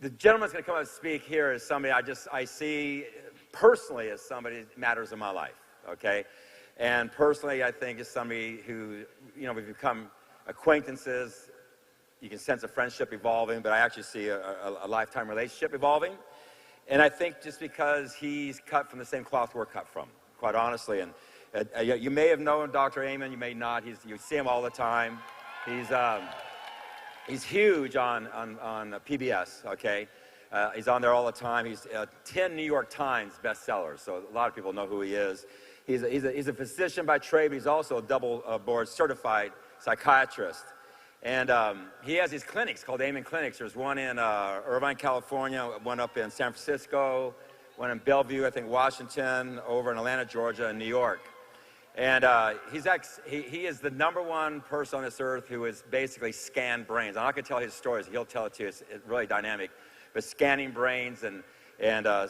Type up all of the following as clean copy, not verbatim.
The gentleman's going to come up and speak here is somebody I see personally as somebody that matters in my life, okay? And personally, I think is somebody who, we've become acquaintances. You can sense a friendship evolving, but I actually see a lifetime relationship evolving. And I think just because he's cut from the same cloth we're cut from, quite honestly. And you may have known Dr. Amen, you may not. You see him all the time. He's huge on PBS, okay? He's on there all the time. He's 10 New York Times bestsellers, so a lot of people know who he is. He's a physician by trade, but he's also a double board certified psychiatrist. And he has these clinics called Amen Clinics. There's one in Irvine, California, one up in San Francisco, one in Bellevue, I think Washington, over in Atlanta, Georgia, and New York. And he is the #1 person on this earth who has basically scanned brains. I'm not going to tell his stories. He'll tell it to you. It's really dynamic. But scanning brains and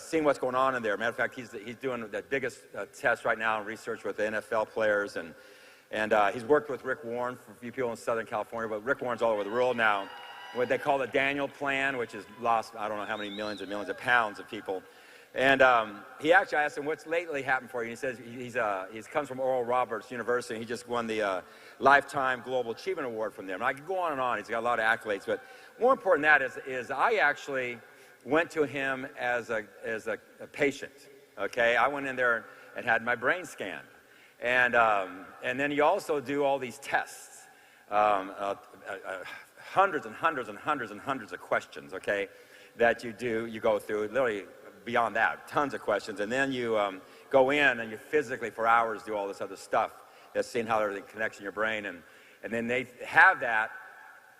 seeing what's going on in there. Matter of fact, he's doing the biggest test right now in research with the NFL players. And he's worked with Rick Warren for a few people in Southern California. But Rick Warren's all over the world now. What they call the Daniel Plan, which has lost, I don't know how many millions and millions of pounds of people. And he actually asked him, what's lately happened for you? And he says he comes from Oral Roberts University. He just won the Lifetime Global Achievement Award from them. And I could go on and on. He's got a lot of accolades. But more important than that is I actually went to him as a patient, okay? I went in there and had my brain scanned. And then you also do all these tests, hundreds and hundreds and hundreds and hundreds of questions, okay, that you go through, literally beyond that, tons of questions. And then you go in and you physically for hours do all this other stuff, just seeing how everything connects in your brain. And then they have that,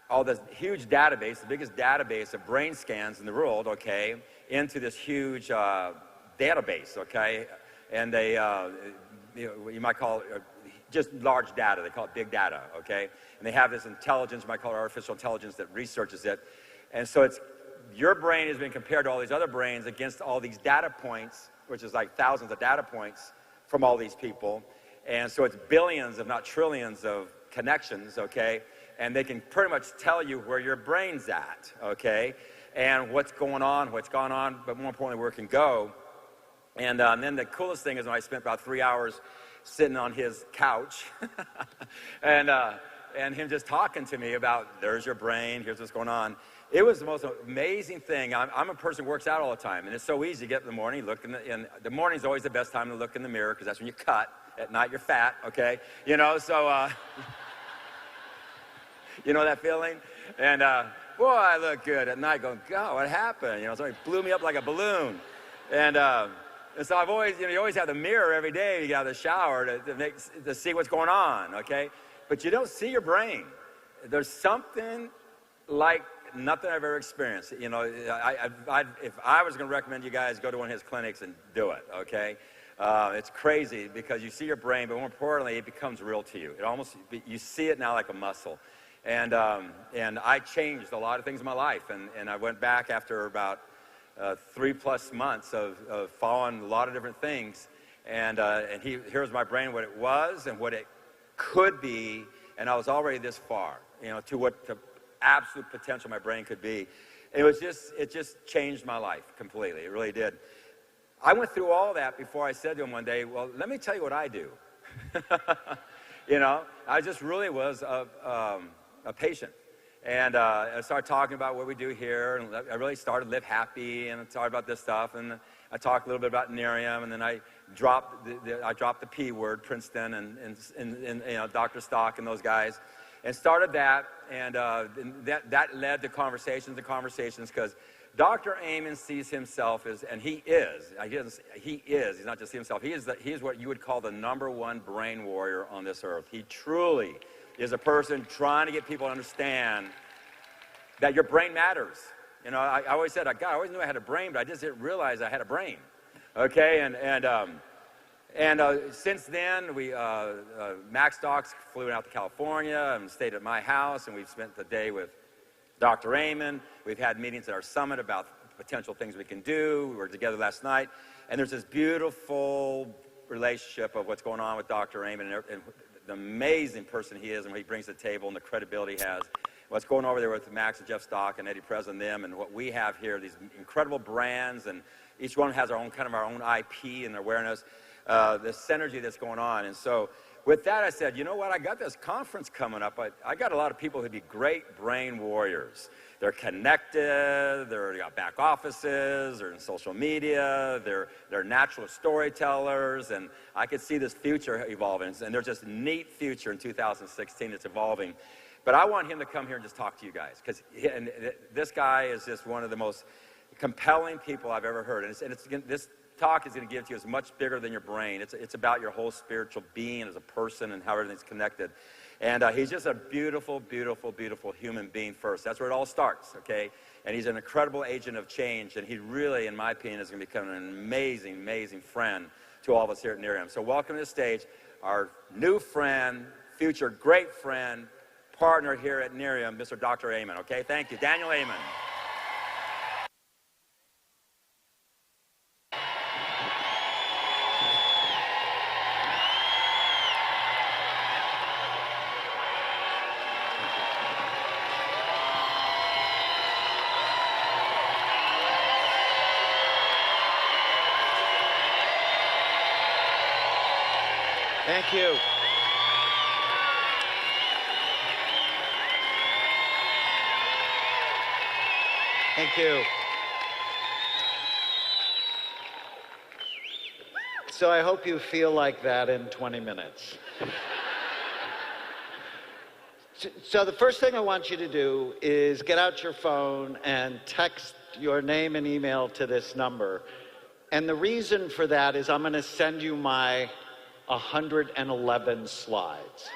all this huge database, the biggest database of brain scans in the world, okay, into this huge database, okay? And they, you might call it just large data. They call it big data, okay? And they have this intelligence, you might call it artificial intelligence, that researches it. And so your brain has been compared to all these other brains against all these data points, which is like thousands of data points from all these people. And so it's billions, if not trillions, of connections, okay? And they can pretty much tell you where your brain's at, okay? And what's going on, what's gone on, but more importantly, where it can go. And then the coolest thing is when I spent about 3 hours sitting on his couch and him just talking to me about, there's your brain, here's what's going on. It was the most amazing thing. I'm a person who works out all the time, and it's so easy to get in the morning, look the morning's always the best time to look in the mirror, because that's when you cut. At night, you're fat, okay? You know, so, you know that feeling? And, boy, I look good at night going, God, what happened? You know, somebody blew me up like a balloon. And so I've always, you always have the mirror every day. You get out of the shower to see what's going on, okay? But you don't see your brain. There's something like nothing I've ever experienced. You know, if I was going to recommend you guys go to one of his clinics and do it, okay? It's crazy because you see your brain, but more importantly, it becomes real to you. You see it now like a muscle. And I changed a lot of things in my life. And I went back after about 3+ months of following a lot of different things. And here's my brain, what it was and what it could be. And I was already this far, you know, to what the absolute potential my brain could be. It just changed my life completely. It really did. I went through all that before I said to him one day, well, let me tell you what I do. You know, I just really was a patient. And I started talking about what we do here, and I really started to live happy, and I talked about this stuff, and I talked a little bit about Nerium, and then I dropped the P word, Princeton, and you know, Dr. Stock and those guys, and started that, and that led to conversations, because Dr. Amen sees himself as, and he is, he's not just himself, he is what you would call the #1 brain warrior on this earth. He truly is a person trying to get people to understand that your brain matters. You know, I always said, God, I always knew I had a brain, but I just didn't realize I had a brain. Okay, and since then, Max Stocks flew out to California and stayed at my house, and we've spent the day with Dr. Amen. We've had meetings at our summit about potential things we can do. We were together last night, and there's this beautiful relationship of what's going on with Dr. Amen and the amazing person he is and what he brings to the table and the credibility he has. what's going over there with Max and Jeff Stock and Eddie Prez and them, and what we have here, these incredible brands, and each one has our own IP and awareness, this synergy that's going on. And so with that, I said, you know what, I got this conference coming up. I got a lot of people who'd be great brain warriors. They're connected, they've got back offices, they're in social media, they're natural storytellers, and I could see this future evolving. And there's just a neat future in 2016 that's evolving. But I want him to come here and just talk to you guys, because this guy is just one of the most compelling people I've ever heard. This talk is going to give to you is much bigger than your brain. It's about your whole spiritual being as a person and how everything's connected. And he's just a beautiful, beautiful, beautiful human being first. That's where it all starts, okay? And he's an incredible agent of change, and he really, in my opinion, is going to become an amazing, amazing friend to all of us here at Nerium. So welcome to the stage, our new friend, future great friend, partner here at Nerium, Mr. Dr. Amen, okay? Thank you, Daniel Amen. Thank you. Thank you. So I hope you feel like that in 20 minutes. So the first thing I want you to do is get out your phone and text your name and email to this number. And the reason for that is I'm going to send you my 111 slides.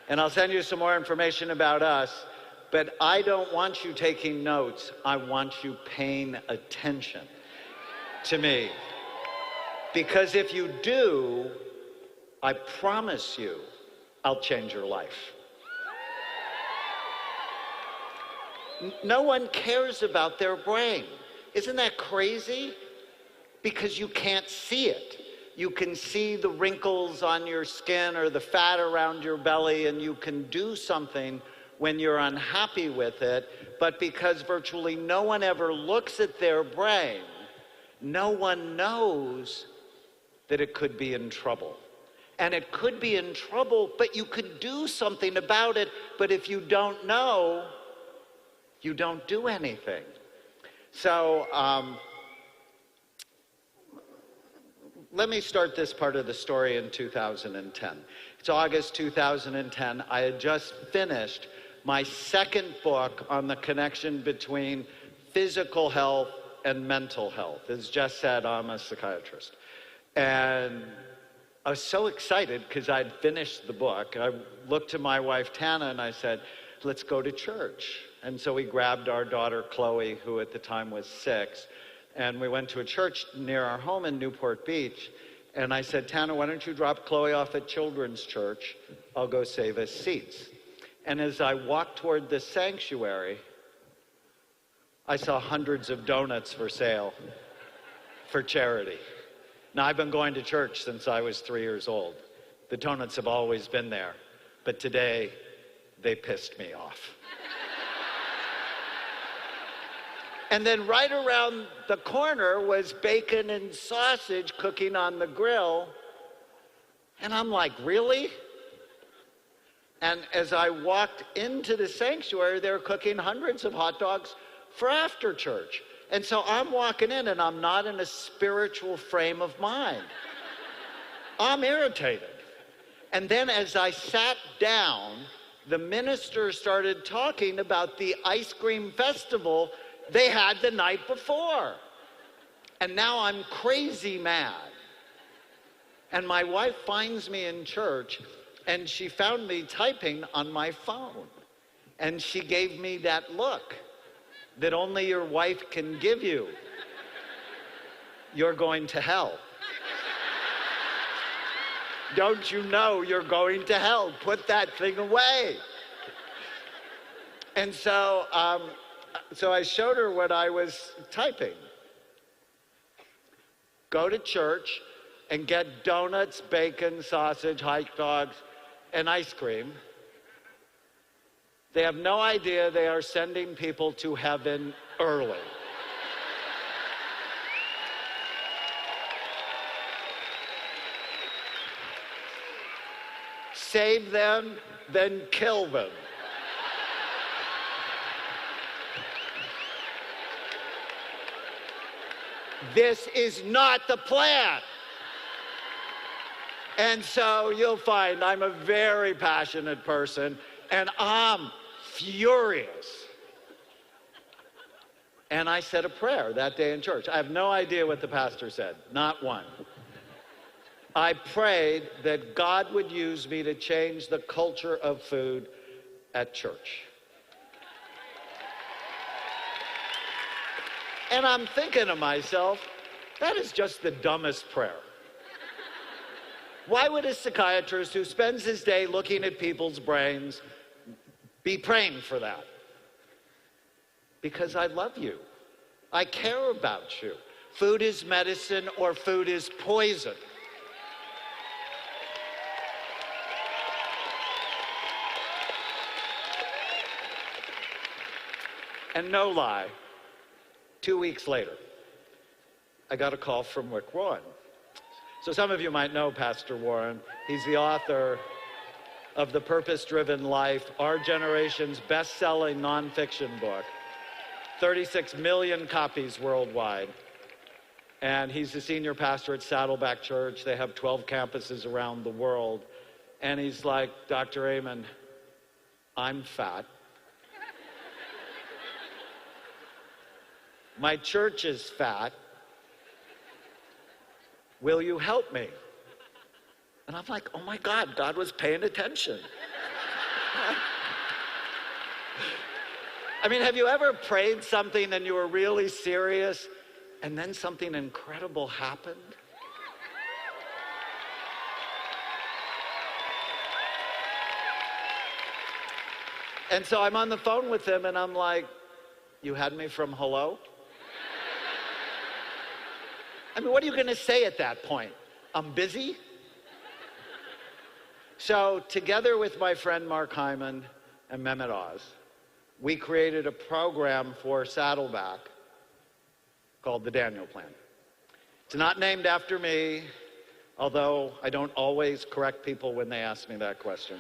And I'll send you some more information about us, but I don't want you taking notes. I want you paying attention to me. Because if you do, I promise you, I'll change your life. No one cares about their brain. Isn't that crazy? Because you can't see it. You can see the wrinkles on your skin or the fat around your belly, and you can do something when you're unhappy with it. But because virtually no one ever looks at their brain, no one knows that it could be in trouble. And it could be in trouble, but you could do something about it. But if you don't know, you don't do anything. So, let me start this part of the story in 2010. It's August 2010. I had just finished my second book on the connection between physical health and mental health. As Jess said, I'm a psychiatrist. And I was so excited because I'd finished the book. I looked to my wife, Tana, and I said, let's go to church. And so we grabbed our daughter, Chloe, who at the time was 6, and we went to a church near our home in Newport Beach. And I said, Tana, why don't you drop Chloe off at Children's Church? I'll go save us seats. And as I walked toward the sanctuary, I saw hundreds of donuts for sale for charity. Now, I've been going to church since I was 3 years old. The donuts have always been there. But today, they pissed me off. And then right around the corner was bacon and sausage cooking on the grill. And I'm like, really? And as I walked into the sanctuary, they were cooking hundreds of hot dogs for after church. And so I'm walking in and I'm not in a spiritual frame of mind. I'm irritated. And then as I sat down, the minister started talking about the ice cream festival they had the night before. And now I'm crazy mad. And my wife finds me in church, and she found me typing on my phone. And she gave me that look that only your wife can give you. You're going to hell. Don't you know you're going to hell? Put that thing away. And so I showed her what I was typing. Go to church and get donuts, bacon, sausage, hot dogs, and ice cream. They have no idea they are sending people to heaven early. Save them, then kill them. This is not the plan. And so you'll find I'm a very passionate person, and I'm furious. And I said a prayer that day in church. I have no idea what the pastor said, not one. I prayed that God would use me to change the culture of food at church. And I'm thinking to myself, that is just the dumbest prayer. Why would a psychiatrist who spends his day looking at people's brains be praying for that? Because I love you. I care about you. Food is medicine or food is poison. And no lie, 2 weeks later, I got a call from Rick Warren. So some of you might know Pastor Warren. He's the author of The Purpose-Driven Life, our generation's best-selling nonfiction book. 36 million copies worldwide. And he's the senior pastor at Saddleback Church. They have 12 campuses around the world. And he's like, Dr. Amen, I'm fat. My church is fat. Will you help me? And I'm like, oh my God, God was paying attention. I mean, have you ever prayed something and you were really serious and then something incredible happened? And so I'm on the phone with him and I'm like, you had me from hello? I mean, what are you going to say at that point? I'm busy? So together with my friend Mark Hyman and Mehmet Oz, we created a program for Saddleback called the Daniel Plan. It's not named after me, although I don't always correct people when they ask me that question.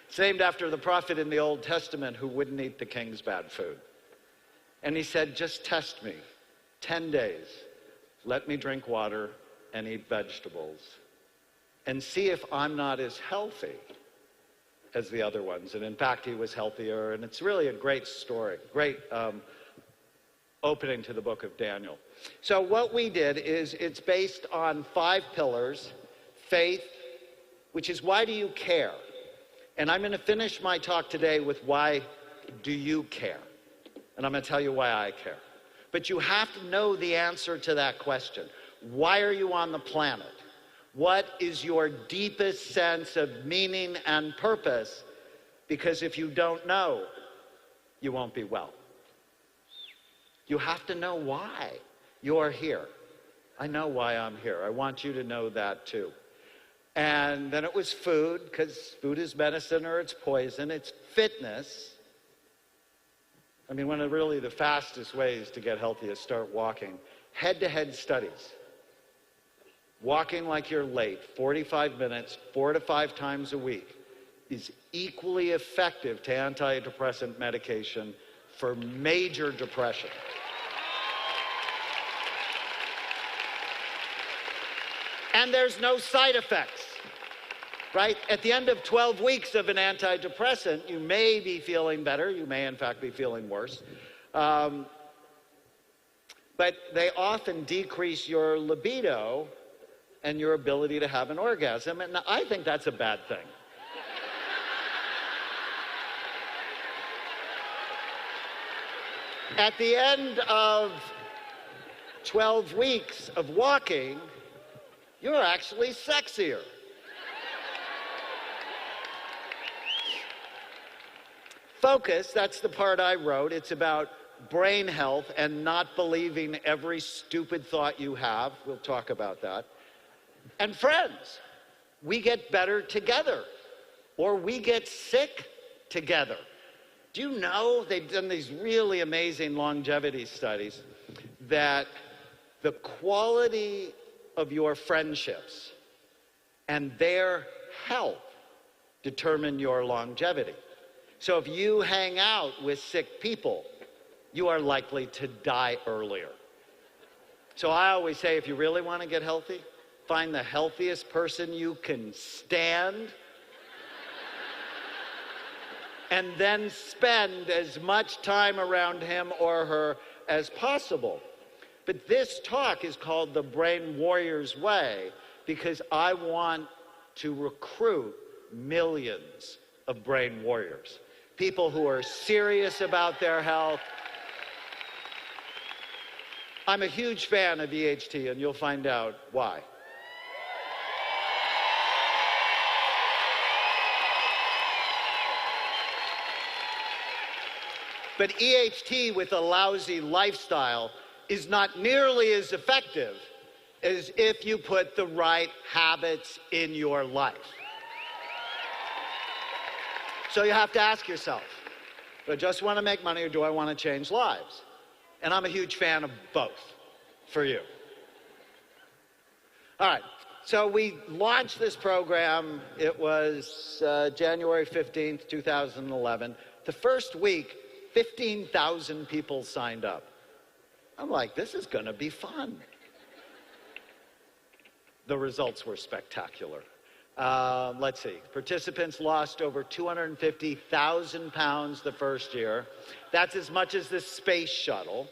It's named after the prophet in the Old Testament who wouldn't eat the king's bad food. And he said, just test me. 10 days. Let me drink water and eat vegetables. And see if I'm not as healthy as the other ones. And in fact, he was healthier. And it's really a great story. Great opening to the book of Daniel. So what we did is it's based on 5 pillars. Faith, which is why do you care? And I'm going to finish my talk today with why do you care? And I'm going to tell you why I care. But you have to know the answer to that question. Why are you on the planet? What is your deepest sense of meaning and purpose? Because if you don't know, you won't be well. You have to know why you're here. I know why I'm here. I want you to know that too. And then it was food, because food is medicine or it's poison. It's fitness. I mean, one of really the fastest ways to get healthy is start walking. Head-to-head studies. Walking like you're late, 45 minutes, 4 to 5 times a week, is equally effective to antidepressant medication for major depression. And there's no side effects, right? At the end of 12 weeks of an antidepressant, you may be feeling better. You may, in fact, be feeling worse. But they often decrease your libido and your ability to have an orgasm. And I think that's a bad thing. At the end of 12 weeks of walking, you're actually sexier. Focus, that's the part I wrote. It's about brain health and not believing every stupid thought you have. We'll talk about that. And friends. we get better together, or we get sick together. Do you know, they've done these really amazing longevity studies, that the quality of your friendships and their health determine your longevity. So if you hang out with sick people, you are likely to die earlier. So I always say, if you really want to get healthy, find the healthiest person you can stand, and then spend as much time around him or her as possible. But this talk is called the Brain Warrior's Way because I want to recruit millions of brain warriors, people who are serious about their health. I'm a huge fan of EHT, and you'll find out why. But EHT with a lousy lifestyle is not nearly as effective as if you put the right habits in your life. So you have to ask yourself, do I just want to make money or do I want to change lives? And I'm a huge fan of both for you. All right, so we launched this program. It was January 15th, 2011. The first week, 15,000 people signed up. I'm like, this is going to be fun. The results were spectacular. Let's see. Participants lost over 250,000 pounds the first year. That's as much as the space shuttle.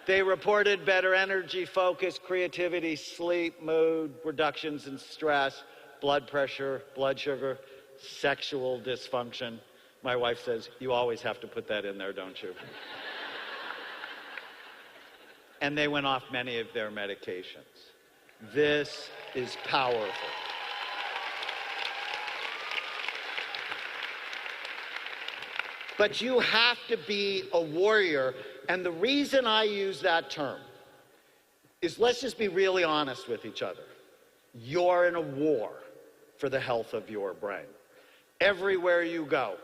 They reported better energy, focus, creativity, sleep, mood, reductions in stress, blood pressure, blood sugar, sexual dysfunction. My wife says, you always have to put that in there, don't you? And they went off many of their medications. This is powerful. But you have to be a warrior, and the reason I use that term is, let's just be really honest with each other. You're in a war for the health of your brain. Everywhere you go,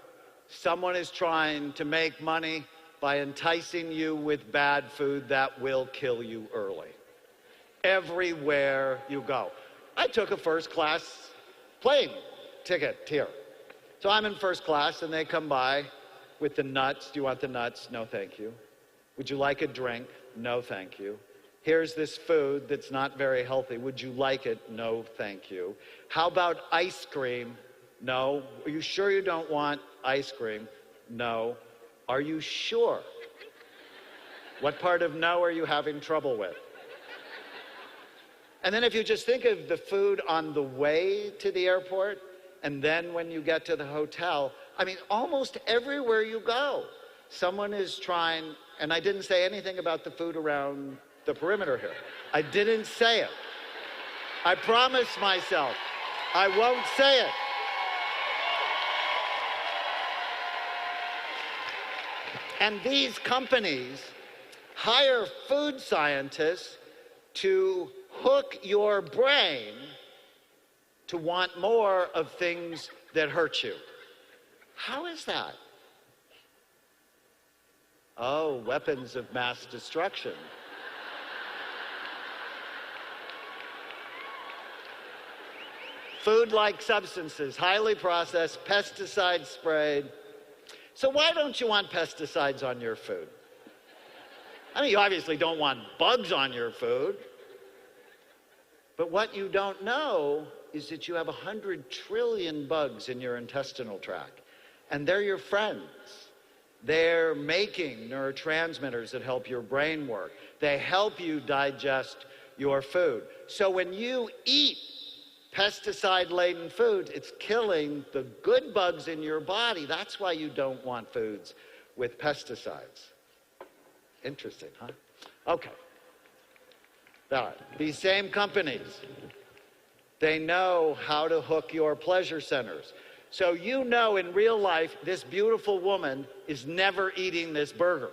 someone is trying to make money by enticing you with bad food that will kill you early. Everywhere you go. I took a first-class plane ticket here. So I'm in first class, and they come by with the nuts. Do you want the nuts? No, thank you. Would you like a drink? No, thank you. Here's this food that's not very healthy. Would you like it? No, thank you. How about ice cream? No. Are you sure you don't want ice cream? No. Are you sure? What part of no are you having trouble with? And then if you just think of the food on the way to the airport, and then when you get to the hotel, I mean, almost everywhere you go, someone is trying, and I didn't say anything about the food around the perimeter here. I didn't say it. I promised myself I won't say it. And these companies hire food scientists to hook your brain to want more of things that hurt you. How is that? Oh, weapons of mass destruction. Food-like substances, highly processed, pesticide sprayed. So why don't you want pesticides on your food? I mean, you obviously don't want bugs on your food. But what you don't know is that you have 100 trillion bugs in your intestinal tract. And they're your friends. They're making neurotransmitters that help your brain work. They help you digest your food. So when you eat pesticide-laden foods, it's killing the good bugs in your body. That's why you don't want foods with pesticides. Interesting, huh? Okay. All right. These same companies, they know how to hook your pleasure centers. So you know in real life, this beautiful woman is never eating this burger.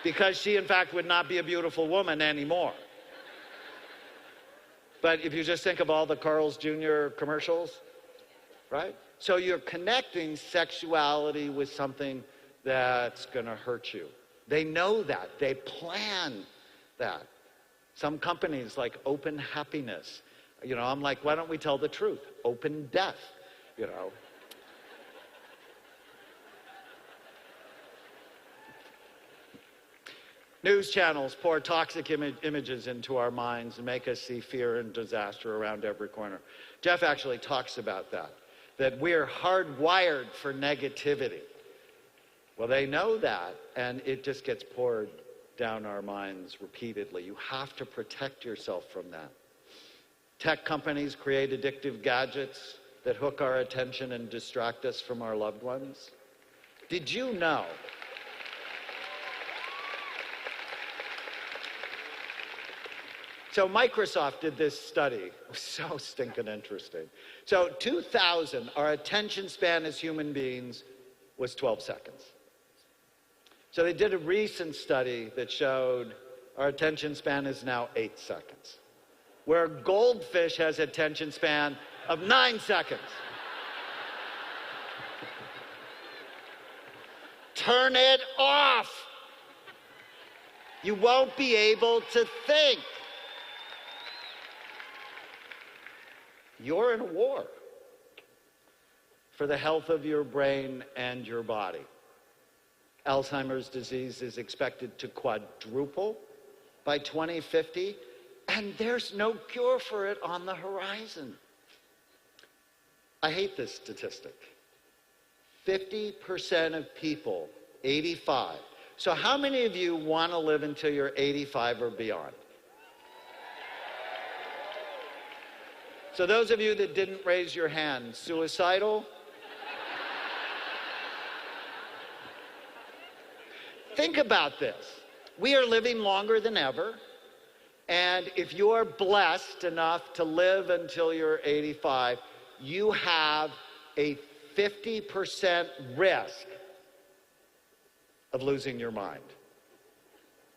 Because she, in fact, would not be a beautiful woman anymore. But if you just think of all the Carl's Jr. commercials, right? So you're connecting sexuality with something that's going to hurt you. They know that. They plan that. Some companies like Open Happiness, you know, I'm like, why don't we tell the truth? Open death, you know. News channels pour toxic images into our minds and make us see fear and disaster around every corner. Jeff actually talks about that we're hardwired for negativity. Well, they know that, and it just gets poured down our minds repeatedly. You have to protect yourself from that. Tech companies create addictive gadgets that hook our attention and distract us from our loved ones. Did you know? So Microsoft did this study. It was so stinking interesting. So 2000, our attention span as human beings was 12 seconds. So they did a recent study that showed our attention span is now 8 seconds, where a goldfish has attention span of 9 seconds. Turn it off. You won't be able to think. You're in a war for the health of your brain and your body. Alzheimer's disease is expected to quadruple by 2050, and there's no cure for it on the horizon. I hate this statistic. 50% of people, 85. So how many of you want to live until you're 85 or beyond? So those of you that didn't raise your hand, suicidal? Think about this. We are living longer than ever, and if you're blessed enough to live until you're 85, you have a 50% risk of losing your mind.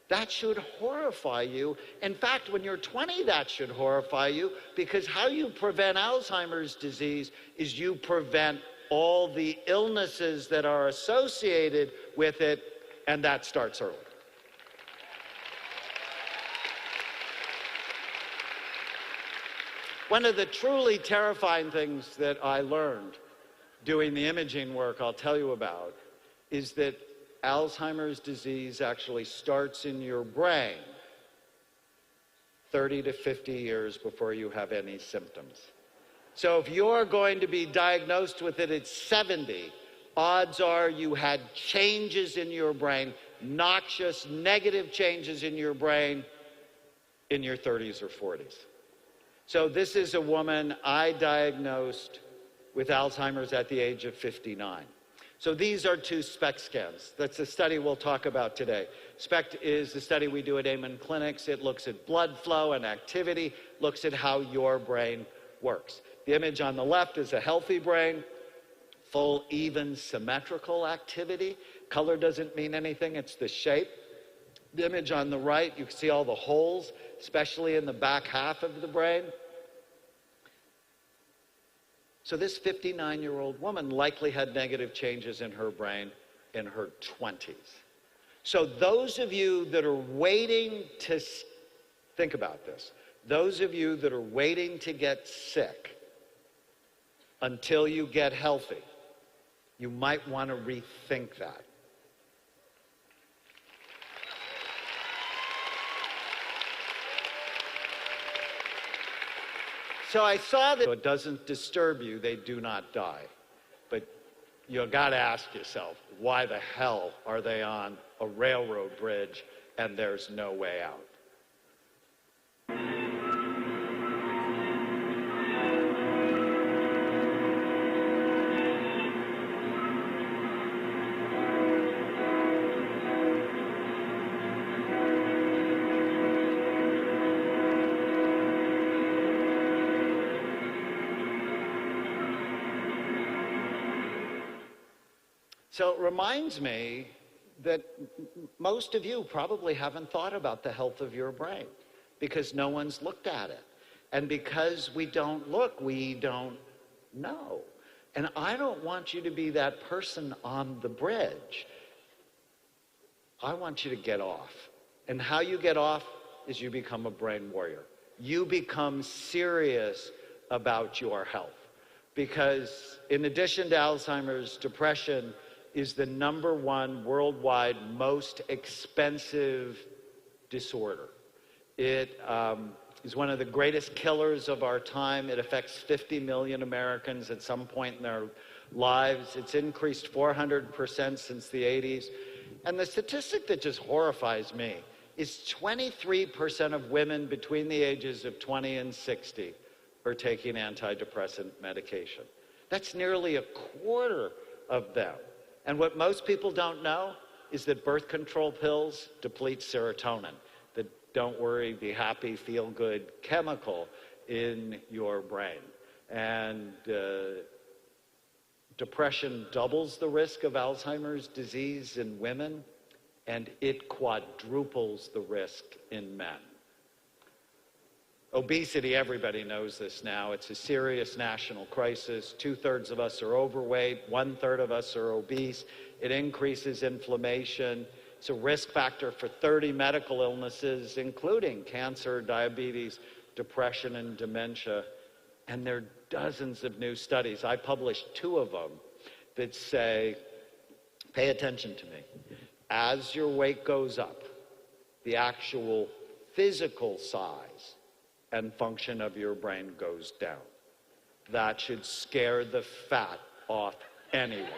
That should horrify you. In fact, when you're 20, that should horrify you, because how you prevent Alzheimer's disease is you prevent all the illnesses that are associated with it, and that starts early. One of the truly terrifying things that I learned doing the imaging work I'll tell you about is that Alzheimer's disease actually starts in your brain 30 to 50 years before you have any symptoms. So if you're going to be diagnosed with it at 70, odds are you had changes in your brain, noxious, negative changes in your brain in your 30s or 40s. So this is a woman I diagnosed with Alzheimer's at the age of 59. So these are 2 SPECT scans. That's the study we'll talk about today. SPECT is the study we do at Amen Clinics. It looks at blood flow and activity, looks at how your brain works. The image on the left is a healthy brain, full, even, symmetrical activity. Color doesn't mean anything, it's the shape. The image on the right, you can see all the holes, especially in the back half of the brain. So this 59-year-old woman likely had negative changes in her brain in her 20s. So those of you that are waiting to, think about this, those of you that are waiting to get sick until you get healthy, you might want to rethink that. So I saw that so it doesn't disturb you, they do not die. But you got to ask yourself, why the hell are they on a railroad bridge and there's no way out? So it reminds me that most of you probably haven't thought about the health of your brain because no one's looked at it. And because we don't look, we don't know. And I don't want you to be that person on the bridge. I want you to get off. And how you get off is you become a brain warrior. You become serious about your health. Because in addition to Alzheimer's, depression is the #1 worldwide most expensive disorder. It is one of the greatest killers of our time. It affects 50 million Americans at some point in their lives. It's increased 400% since the 80s. And the statistic that just horrifies me is 23% of women between the ages of 20 and 60 are taking antidepressant medication. That's nearly 1/4 of them. And what most people don't know is that birth control pills deplete serotonin, the don't worry, be happy, feel good chemical in your brain. And depression doubles the risk of Alzheimer's disease in women, and it quadruples the risk in men. Obesity, everybody knows this now. It's a serious national crisis. 2/3 of us are overweight, 1/3 of us are obese. It increases inflammation. It's a risk factor for 30 medical illnesses, including cancer, diabetes, depression, and dementia. And there are dozens of new studies. I published 2 of them that say, pay attention to me. As your weight goes up, the actual physical size and function of your brain goes down. That should scare the fat off anyone.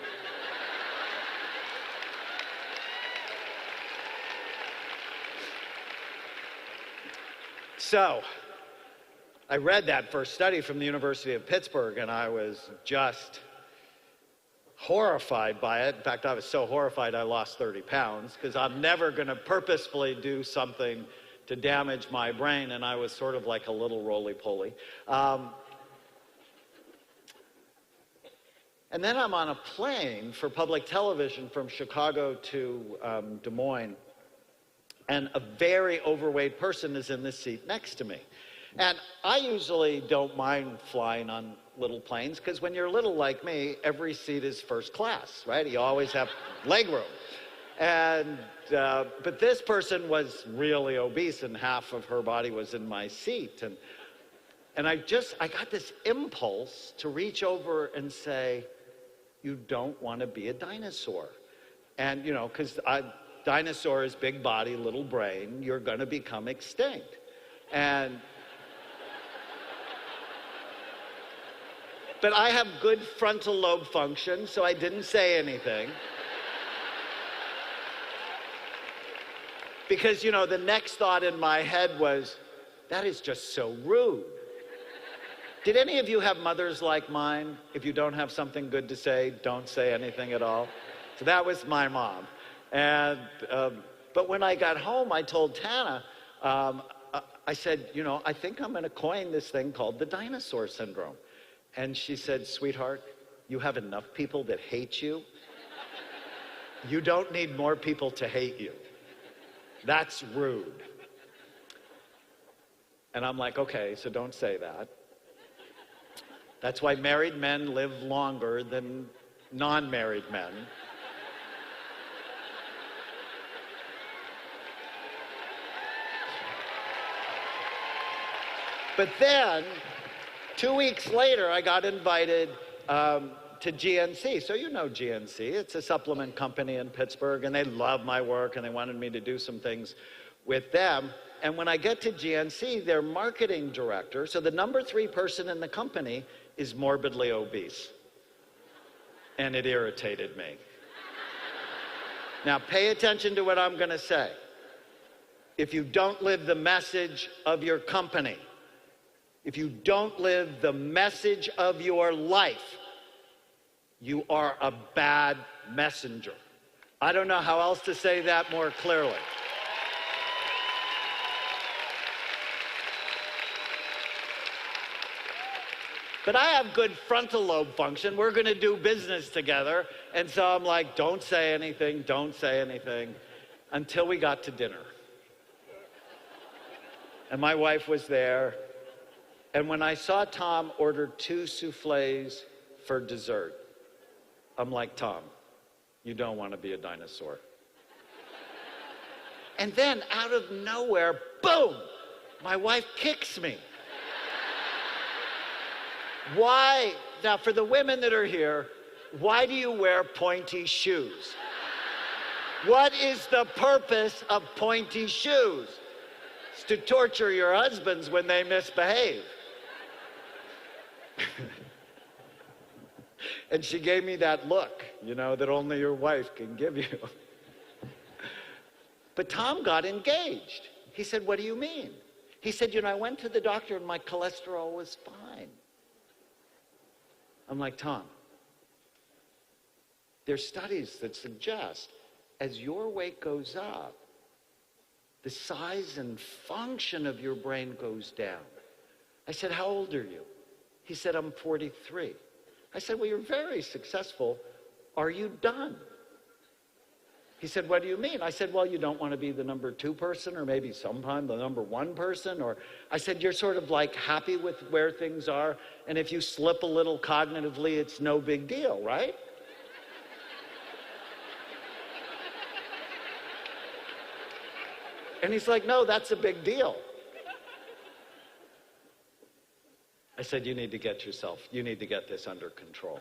So, I read that first study from the University of Pittsburgh, and I was just horrified by it. In fact, I was so horrified I lost 30 pounds, because I'm never going to purposefully do something to damage my brain, and I was sort of like a little roly-poly. And then I'm on a plane for public television from Chicago to Des Moines, and a very overweight person is in the seat next to me. And I usually don't mind flying on little planes, because when you're little like me, every seat is first class, right? You always have leg room. And, but this person was really obese, and half of her body was in my seat. And I got this impulse to reach over and say, you don't want to be a dinosaur. And, you know, because dinosaur is big body, little brain, you're going to become extinct. But I have good frontal lobe function, so I didn't say anything. Because, you know, the next thought in my head was, that is just so rude. Did any of you have mothers like mine? If you don't have something good to say, don't say anything at all. So that was my mom. And, but when I got home, I told Tana, I said, you know, I think I'm going to coin this thing called the dinosaur syndrome. And she said, sweetheart, you have enough people that hate you. You don't need more people to hate you. That's rude. And I'm like, okay, so don't say that. That's why married men live longer than non-married men. But then, 2 weeks later, I got invited to GNC. So you know GNC. It's a supplement company in Pittsburgh, and they love my work, and they wanted me to do some things with them. And when I get to GNC, their marketing director, so the #3 person in the company, is morbidly obese. And it irritated me. Now, pay attention to what I'm going to say. If you don't live the message of your company, if you don't live the message of your life, you are a bad messenger. I don't know how else to say that more clearly. But I have good frontal lobe function. We're going to do business together. And so I'm like, don't say anything, don't say anything, until we got to dinner. And my wife was there. And when I saw Tom order 2 souffles for dessert, I'm like, Tom, you don't want to be a dinosaur. And then out of nowhere, boom, my wife kicks me. Why, now for the women that are here, why do you wear pointy shoes? What is the purpose of pointy shoes? It's to torture your husbands when they misbehave. And she gave me that look, you know, that only your wife can give you. But Tom got engaged. He said, what do you mean? He said, you know, I went to the doctor and my cholesterol was fine. I'm like, Tom, there's studies that suggest as your weight goes up, the size and function of your brain goes down. I said, how old are you? He said, I'm 43. I said, well, you're very successful. Are you done? He said, what do you mean? I said, well, you don't want to be the number 2 person or maybe sometime the number 1 person. Or I said, you're sort of like happy with where things are. And if you slip a little cognitively, it's no big deal, right? And he's like, no, that's a big deal. I said, you need to get this under control.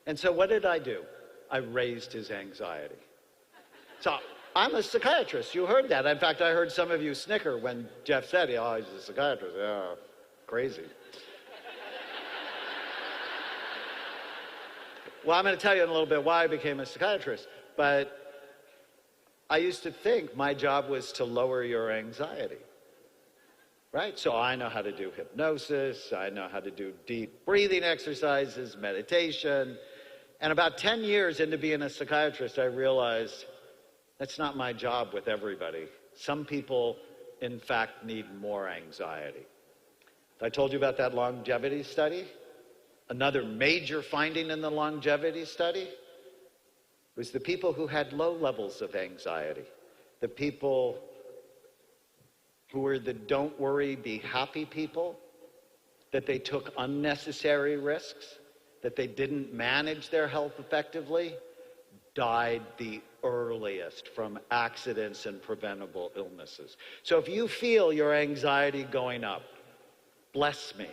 And so what did I do? I raised his anxiety. So I'm a psychiatrist. You heard that. In fact, I heard some of you snicker when Jeff said, oh, he's a psychiatrist. Yeah, crazy. Well, I'm going to tell you in a little bit why I became a psychiatrist. But I used to think my job was to lower your anxiety. Right? So I know how to do hypnosis. I know how to do deep breathing exercises, meditation. And about 10 years into being a psychiatrist, I realized that's not my job with everybody. Some people, in fact, need more anxiety. I told you about that longevity study. Another major finding in the longevity study was the people who had low levels of anxiety, the people who were the don't worry, be happy people, that they took unnecessary risks, that they didn't manage their health effectively, died the earliest from accidents and preventable illnesses. So if you feel your anxiety going up, bless me.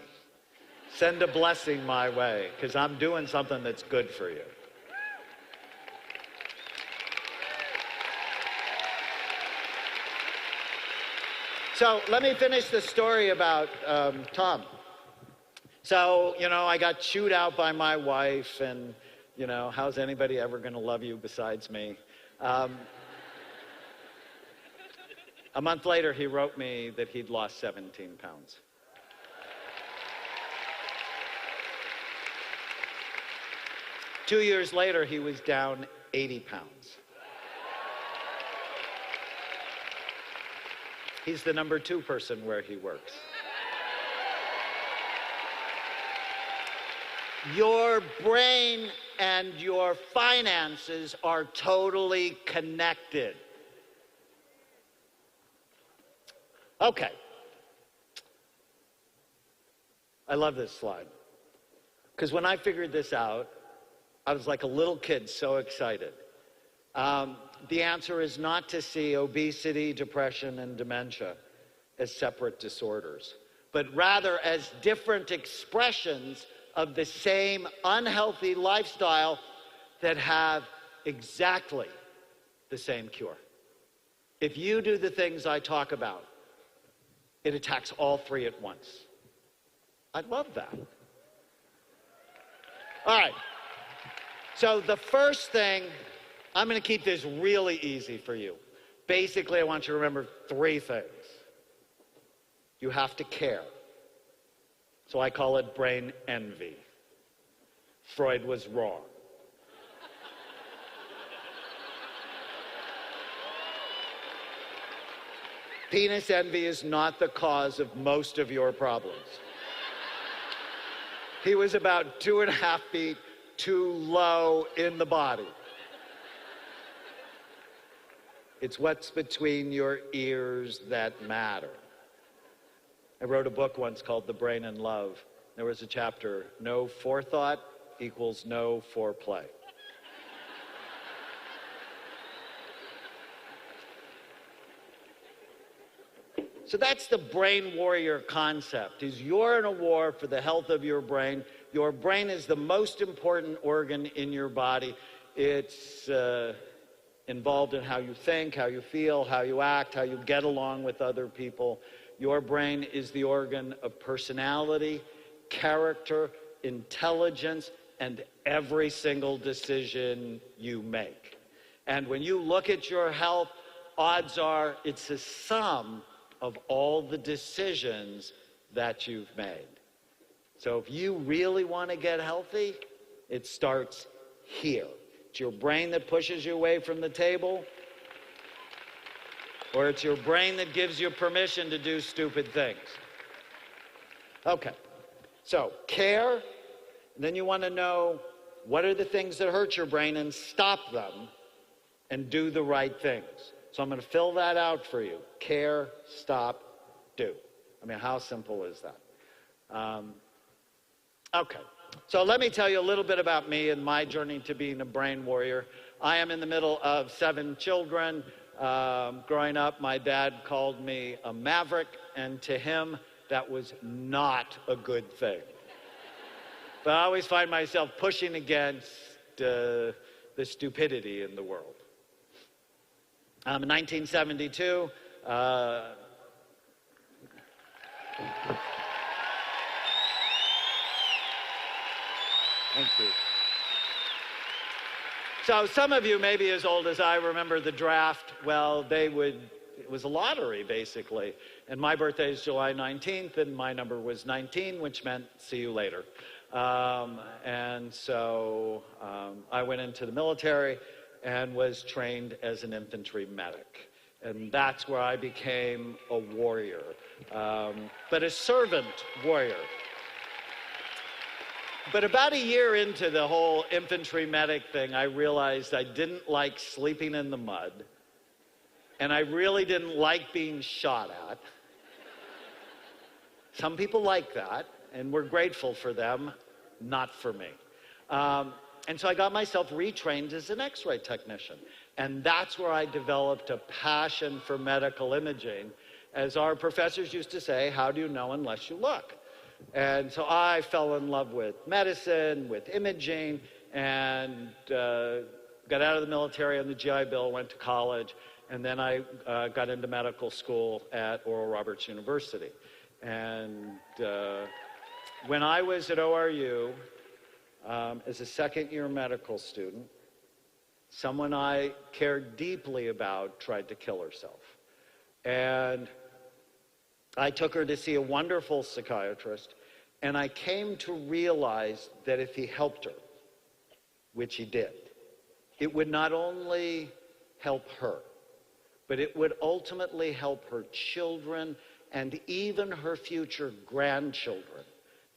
Send a blessing my way, because I'm doing something that's good for you. So let me finish the story about Tom. So, you know, I got chewed out by my wife, and, you know, how's anybody ever going to love you besides me? A month later, he wrote me that he'd lost 17 pounds. Two years later, he was down 80 pounds. He's the number 2 person where he works. Your brain and your finances are totally connected. Okay. I love this slide. Because when I figured this out, I was like a little kid, so excited. The answer is not to see obesity, depression, and dementia as separate disorders, but rather as different expressions of the same unhealthy lifestyle that have exactly the same cure. If you do the things I talk about, it attacks all 3 at once. I love that. All right. So the first thing, I'm going to keep this really easy for you. Basically, I want you to remember 3 things. You have to care. So I call it brain envy. Freud was wrong. Penis envy is not the cause of most of your problems. He was about 2.5 feet too low in the body. It's what's between your ears that matter. I wrote a book once called The Brain in Love. There was a chapter, no forethought equals no foreplay. So that's the brain warrior concept, is you're in a war for the health of your brain. Your brain is the most important organ in your body. It's involved in how you think, how you feel, how you act, how you get along with other people. Your brain is the organ of personality, character, intelligence, and every single decision you make. And when you look at your health, odds are it's a sum of all the decisions that you've made. So if you really want to get healthy, it starts here. It's your brain that pushes you away from the table, or it's your brain that gives you permission to do stupid things. Okay, so care, and then you want to know what are the things that hurt your brain and stop them and do the right things. So I'm going to fill that out for you. Care, stop, do. I mean, how simple is that? Okay, so let me tell you a little bit about me and my journey to being a brain warrior. I am in the middle of 7 children. Growing up, my dad called me a maverick, and to him, that was not a good thing. But I always find myself pushing against the stupidity in the world. In 1972, thank you. So some of you may be as old as I remember the draft. Well, it was a lottery, basically. And my birthday is July 19th, and my number was 19, which meant see you later. And so I went into the military and was trained as an infantry medic. And that's where I became a warrior, but a servant warrior. But about a year into the whole infantry medic thing, I realized I didn't like sleeping in the mud, and I really didn't like being shot at. Some people like that, and we're grateful for them, not for me. And so I got myself retrained as an X-ray technician. And that's where I developed a passion for medical imaging. As our professors used to say, how do you know unless you look? And so I fell in love with medicine, with imaging, and got out of the military on the GI Bill, went to college, and then I got into medical school at Oral Roberts University. And when I was at ORU, as a second-year medical student, someone I cared deeply about tried to kill herself. And I took her to see a wonderful psychiatrist, and I came to realize that if he helped her, which he did, it would not only help her, but it would ultimately help her children and even her future grandchildren,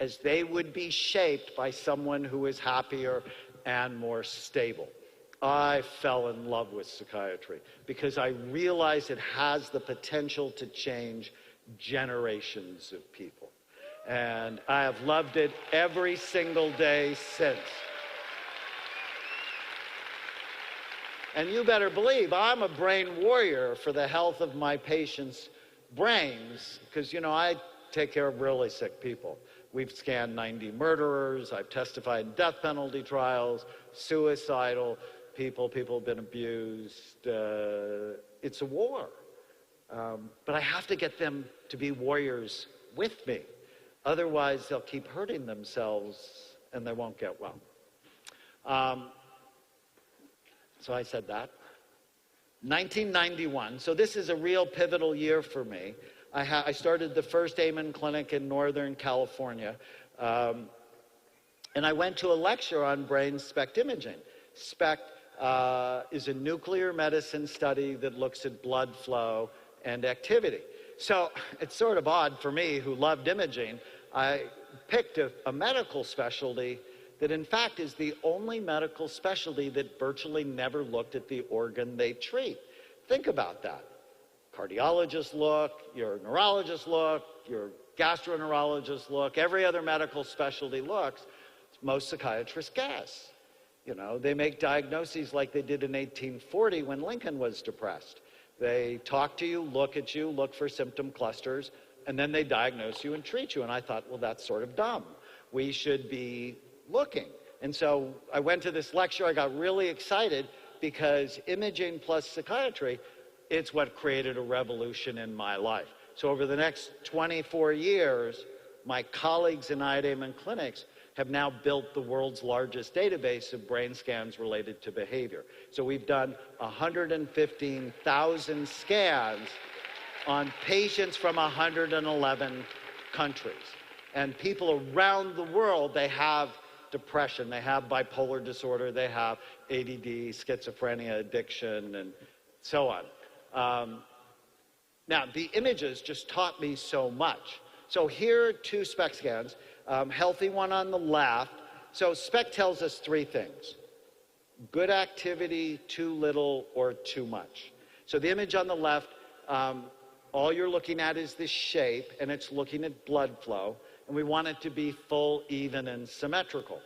as they would be shaped by someone who is happier and more stable. I fell in love with psychiatry because I realized it has the potential to change generations of people. And I have loved it every single day since. And you better believe I'm a brain warrior for the health of my patients' brains, because, you know, I take care of really sick people. We've scanned 90 murderers. I've testified in death penalty trials, suicidal people have been abused. It's a war. But I have to get them to be warriors with me. Otherwise, they'll keep hurting themselves and they won't get well. So I said that. 1991, so this is a real pivotal year for me. I started the first Amen clinic in Northern California. And I went to a lecture on brain SPECT imaging. SPECT is a nuclear medicine study that looks at blood flow and activity. So it's sort of odd for me, who loved imaging. I picked a medical specialty that in fact is the only medical specialty that virtually never looked at the organ they treat. Think about that. Cardiologists look, your neurologists look, your gastroenterologists look, every other medical specialty looks. Most psychiatrists guess. You know, they make diagnoses like they did in 1840 when Lincoln was depressed. They talk to you, look at you, look for symptom clusters, and then they diagnose you and treat you. And I thought, well, that's sort of dumb. We should be looking. And so I went to this lecture. I got really excited because imaging plus psychiatry, it's what created a revolution in my life. So over the next 24 years, my colleagues in IDAM clinics have now built the world's largest database of brain scans related to behavior. So we've done 115,000 scans on patients from 111 countries. And people around the world, they have depression, they have bipolar disorder, they have ADD, schizophrenia, addiction, and so on. Now, the images just taught me so much. So here are 2 SPECT scans, healthy one on the left. So SPECT tells us 3 things: good activity, too little, or too much. So the image on the left, all you're looking at is this shape, and it's looking at blood flow, and we want it to be full, even, and symmetrical.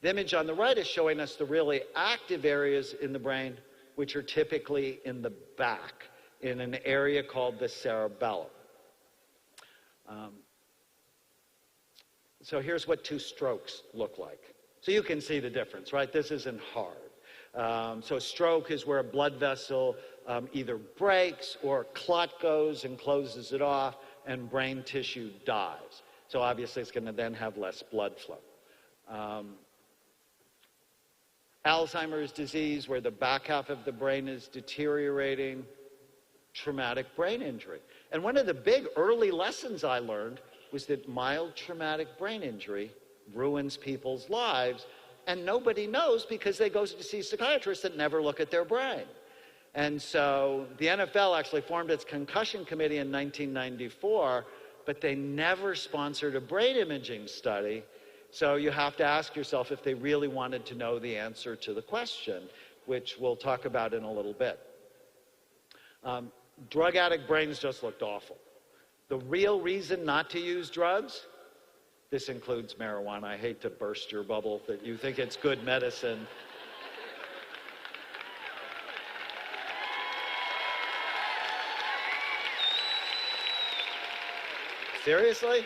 The image on the right is showing us the really active areas in the brain, which are typically in the back, in an area called the cerebellum. So here's what 2 strokes look like. So you can see the difference, right? This isn't hard. So a stroke is where a blood vessel either breaks or clot goes and closes it off, and brain tissue dies. So obviously it's going to then have less blood flow. Alzheimer's disease, where the back half of the brain is deteriorating, traumatic brain injury. And one of the big early lessons I learned was that mild traumatic brain injury ruins people's lives, and nobody knows because they go to see psychiatrists that never look at their brain. And so the NFL actually formed its concussion committee in 1994, but they never sponsored a brain imaging study. So you have to ask yourself if they really wanted to know the answer to the question, which we'll talk about in a little bit. Drug addict brains just looked awful. The real reason not to use drugs, this includes marijuana. I hate to burst your bubble that you think it's good medicine. Seriously?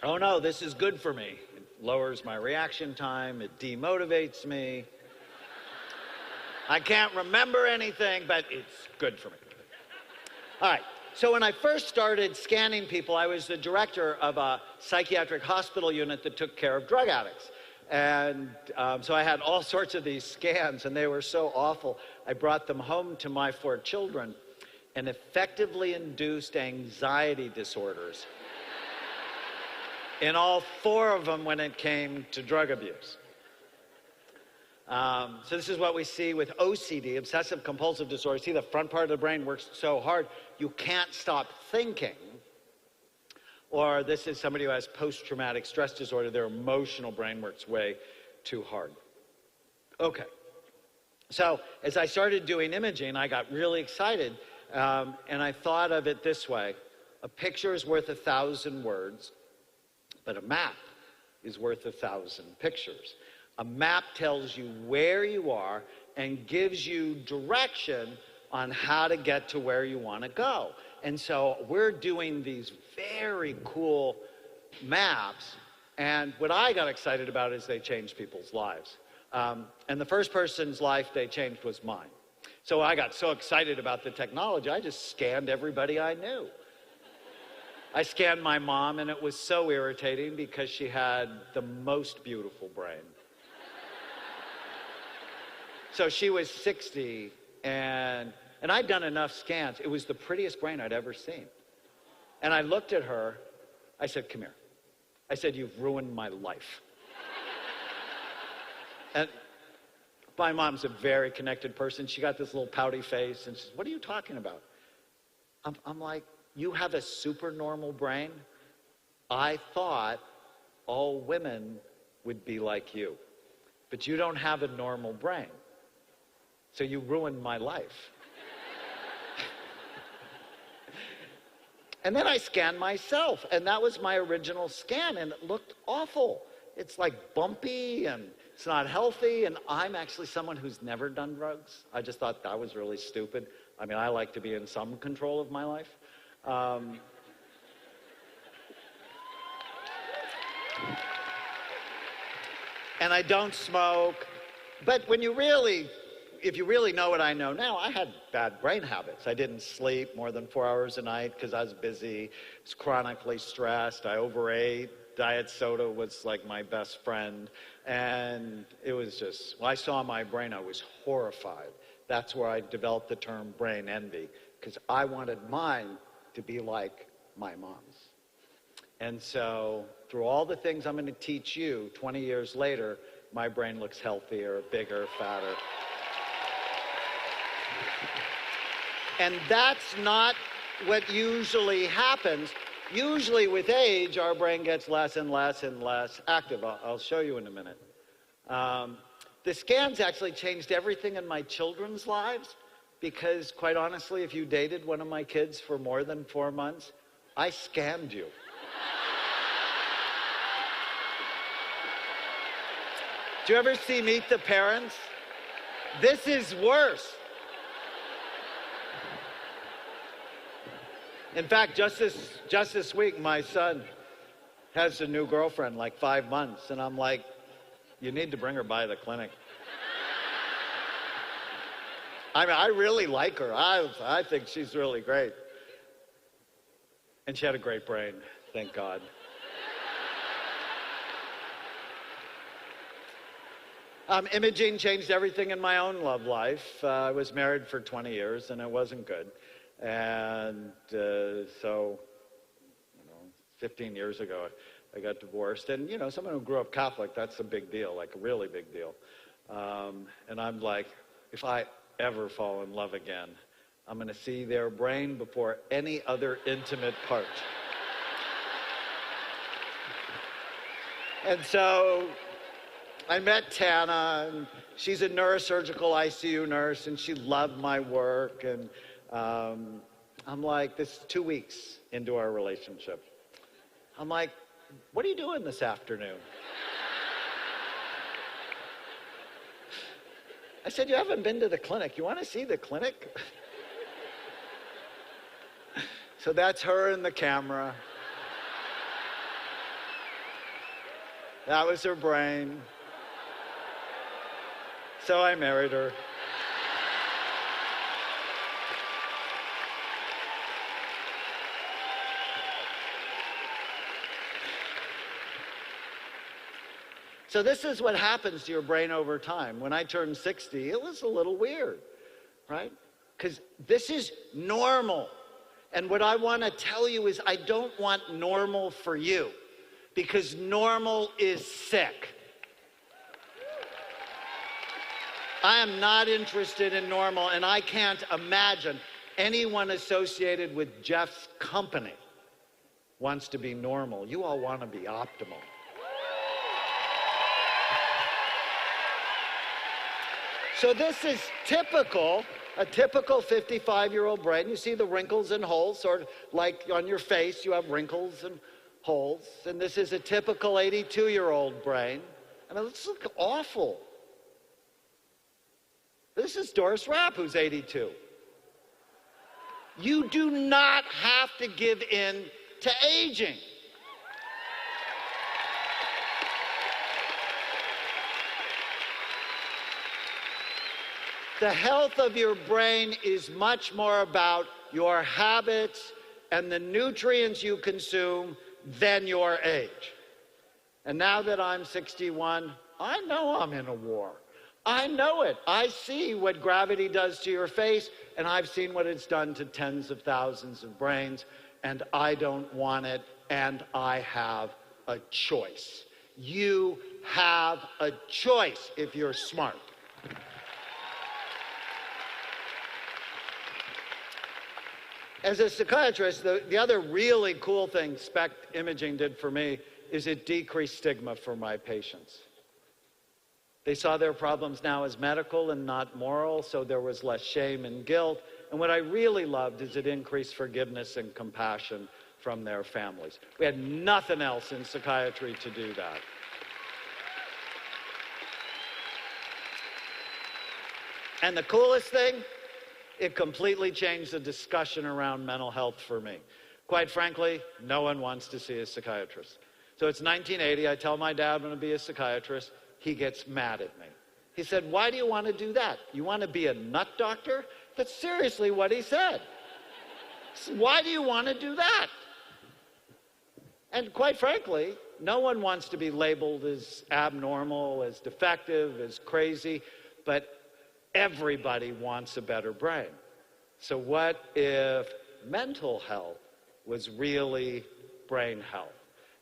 Oh no, this is good for me. It lowers my reaction time, it demotivates me. I can't remember anything, but it's good for me. All right, so when I first started scanning people, I was the director of a psychiatric hospital unit that took care of drug addicts. And so I had all sorts of these scans, and they were so awful. I brought them home to my 4 children and effectively induced anxiety disorders in all 4 of them when it came to drug abuse. So this is what we see with OCD, obsessive compulsive disorder. See, the front part of the brain works so hard, you can't stop thinking. Or this is somebody who has post-traumatic stress disorder. Their emotional brain works way too hard. Okay. So as I started doing imaging, I got really excited, and I thought of it this way. A picture is worth 1,000 words, but a map is worth 1,000 pictures. A map tells you where you are and gives you direction on how to get to where you want to go. And so we're doing these very cool maps, and what I got excited about is they changed people's lives. And the first person's life they changed was mine. So I got so excited about the technology, I just scanned everybody I knew. I scanned my mom, and it was so irritating because she had the most beautiful brain. So she was 60, and I'd done enough scans. It was the prettiest brain I'd ever seen. And I looked at her. I said, "Come here." I said, "You've ruined my life." And my mom's a very connected person. She got this little pouty face, and she says, "What are you talking about?" I'm like, "You have a super normal brain? I thought all women would be like you, but you don't have a normal brain. So you ruined my life." And then I scanned myself, and that was my original scan, and it looked awful. It's like bumpy, and it's not healthy, and I'm actually someone who's never done drugs. I just thought that was really stupid. I mean, I like to be in some control of my life. And I don't smoke. But when you really, if you really know what I know now, I had bad brain habits. I didn't sleep more than 4 hours a night because I was busy, was chronically stressed, I overate. Diet soda was like my best friend. And it was just, when I saw my brain, I was horrified. That's where I developed the term brain envy, because I wanted mine to be like my mom's. And so through all the things I'm going to teach you 20 years later, my brain looks healthier, bigger, fatter. And that's not what usually happens. Usually with age, our brain gets less and less and less active. I'll show you in a minute. The scans actually changed everything in my children's lives because, quite honestly, if you dated one of my kids for more than 4 months, I scammed you. Do you ever see Meet the Parents? This is worse. In fact, just this week, my son has a new girlfriend, like 5 months, and I'm like, you need to bring her by the clinic. I mean, I really like her. I think she's really great. And she had a great brain, thank God. Imaging changed everything in my own love life. I was married for 20 years, and it wasn't good. And so, 15 years ago, I got divorced. And, someone who grew up Catholic, that's a big deal, like a really big deal. And I'm like, if I ever fall in love again, I'm going to see their brain before any other intimate part. And so I met Tana, and she's a neurosurgical ICU nurse, and she loved my work. And I'm like, this is 2 weeks into our relationship. I'm like, what are you doing this afternoon? I said, you haven't been to the clinic. You want to see the clinic? So that's her in the camera. That was her brain. So I married her. So this is what happens to your brain over time. When I turned 60, it was a little weird, right? Because this is normal. And what I want to tell you is I don't want normal for you, because normal is sick. I am not interested in normal, and I can't imagine anyone associated with Jeff's company wants to be normal. You all want to be optimal. So this is typical, a typical 55-year-old brain. You see the wrinkles and holes, sort of like on your face, you have wrinkles and holes. And this is a typical 82-year-old brain. I mean, this looks awful. This is Doris Rapp, who's 82. You do not have to give in to aging. The health of your brain is much more about your habits and the nutrients you consume than your age. And now that I'm 61, I know I'm in a war. I know it. I see what gravity does to your face, and I've seen what it's done to tens of thousands of brains, and I don't want it, and I have a choice. You have a choice if you're smart. As a psychiatrist, the other really cool thing SPECT imaging did for me is it decreased stigma for my patients. They saw their problems now as medical and not moral, so there was less shame and guilt. And what I really loved is it increased forgiveness and compassion from their families. We had nothing else in psychiatry to do that. And the coolest thing, it completely changed the discussion around mental health for me. Quite frankly, no one wants to see a psychiatrist. So it's 1980, I tell my dad I'm going to be a psychiatrist. He gets mad at me. He said, why do you want to do that? You want to be a nut doctor? That's seriously what he said. Why do you want to do that? And quite frankly, no one wants to be labeled as abnormal, as defective, as crazy, but everybody wants a better brain. So what if mental health was really brain health?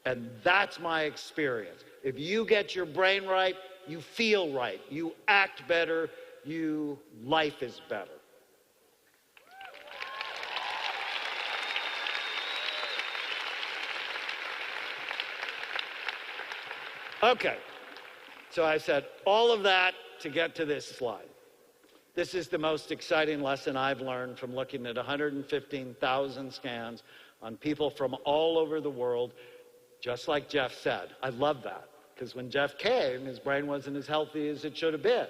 And that's my experience. If you get your brain right, you feel right, you act better, life is better. Okay, so I said all of that to get to this slide. This is the most exciting lesson I've learned from looking at 115,000 scans on people from all over the world, just like Jeff said. I love that, because when Jeff came, his brain wasn't as healthy as it should have been.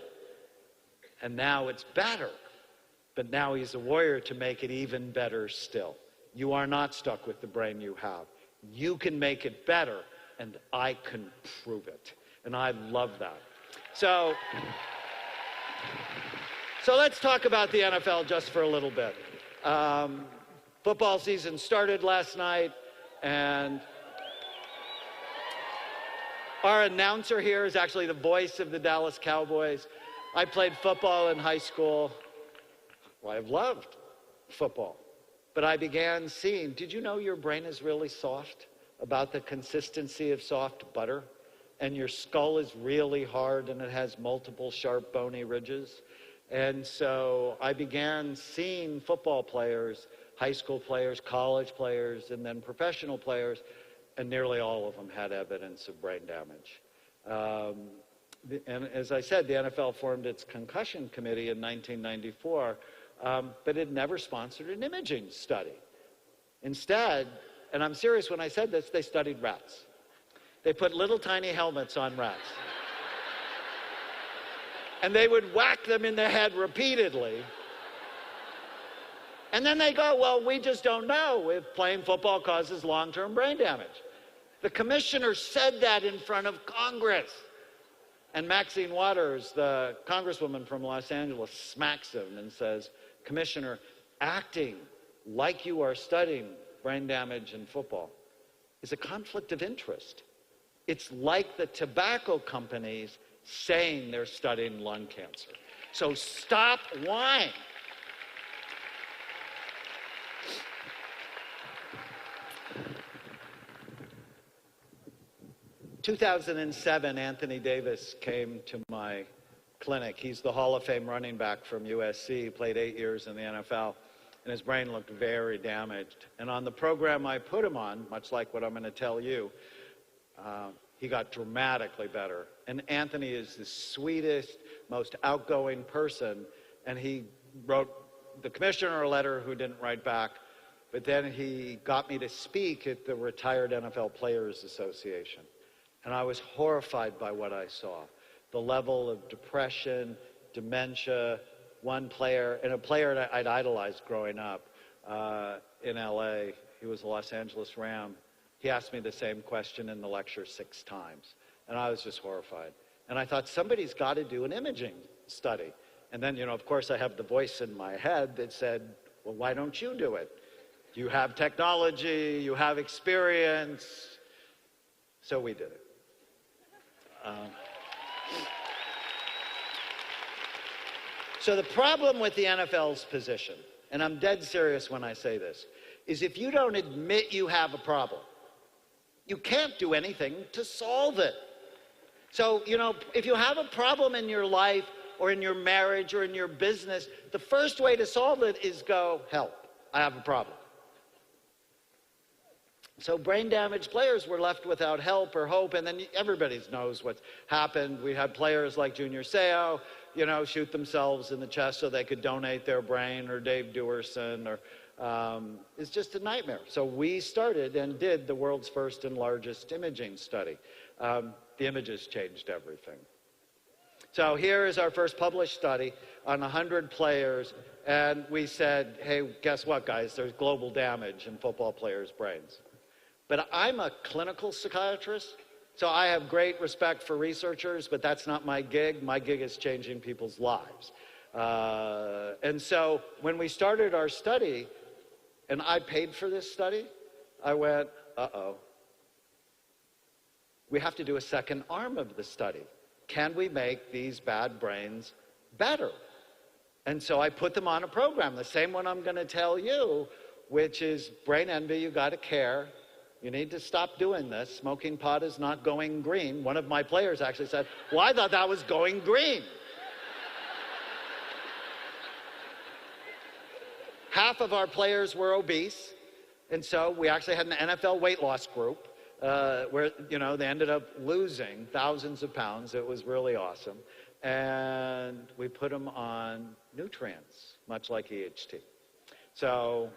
And now it's better. But now he's a warrior to make it even better still. You are not stuck with the brain you have. You can make it better, and I can prove it. And I love that. So let's talk about the NFL just for a little bit. Football season started last night, and our announcer here is actually the voice of the Dallas Cowboys. I played football in high school. Well, I've loved football. But I began seeing, did you know your brain is really soft? About the consistency of soft butter? And your skull is really hard and it has multiple sharp bony ridges? And so I began seeing football players, high school players, college players, and then professional players, and nearly all of them had evidence of brain damage. And as I said, the NFL formed its concussion committee in 1994, but it never sponsored an imaging study. Instead, and I'm serious when I said this, they studied rats. They put little tiny helmets on rats. And they would whack them in the head repeatedly. And then they go, well, we just don't know if playing football causes long-term brain damage. The commissioner said that in front of Congress. And Maxine Waters, the congresswoman from Los Angeles, smacks him and says, Commissioner, acting like you are studying brain damage in football is a conflict of interest. It's like the tobacco companies saying they're studying lung cancer. So stop whining. 2007, Anthony Davis came to my clinic. He's the Hall of Fame running back from USC, played 8 years in the NFL, and his brain looked very damaged. And on the program I put him on, much like what I'm going to tell you, he got dramatically better. And Anthony is the sweetest, most outgoing person, and he wrote the commissioner a letter who didn't write back, but then he got me to speak at the Retired NFL Players Association. And I was horrified by what I saw. The level of depression, dementia, one player, and a player that I'd idolized growing up in LA, he was a Los Angeles Ram. He asked me the same question in the lecture 6 times. And I was just horrified. And I thought, somebody's got to do an imaging study. And then, you know, of course, I have the voice in my head that said, well, why don't you do it? You have technology, you have experience. So we did it. So the problem with the NFL's position, and I'm dead serious when I say this, is if you don't admit you have a problem, you can't do anything to solve it. So, you know, if you have a problem in your life or in your marriage or in your business, the first way to solve it is go, help, I have a problem. So brain damaged players were left without help or hope, and then everybody knows what's happened. We had players like Junior Seau shoot themselves in the chest so they could donate their brain, or Dave Dewerson, or it's just a nightmare. So we started and did the world's first and largest imaging study. The images changed everything. So here is our first published study on 100 players, and we said, hey, guess what, guys? There's global damage in football players' brains. But I'm a clinical psychiatrist, so I have great respect for researchers, but that's not my gig. My gig is changing people's lives. And so when we started our study, and I paid for this study, I went, uh-oh. We have to do a second arm of the study. Can we make these bad brains better? And so I put them on a program, the same one I'm going to tell you, which is brain envy, you got to care. You need to stop doing this. Smoking pot is not going green. One of my players actually said, well, I thought that was going green. Half of our players were obese, and so we actually had an NFL weight loss group where, they ended up losing thousands of pounds. It was really awesome. And we put them on nutrients, much like EHT. So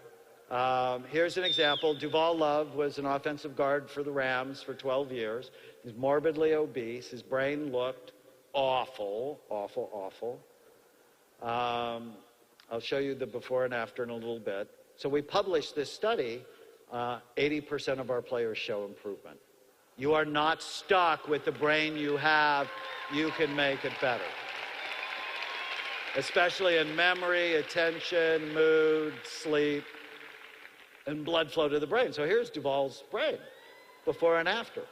here's an example. Duval Love was an offensive guard for the Rams for 12 years. He's morbidly obese. His brain looked awful, awful, awful. I'll show you the before and after in a little bit. So we published this study. 80% of our players show improvement. You are not stuck with the brain you have. You can make it better. Especially in memory, attention, mood, sleep, and blood flow to the brain. So here's Duval's brain, before and after.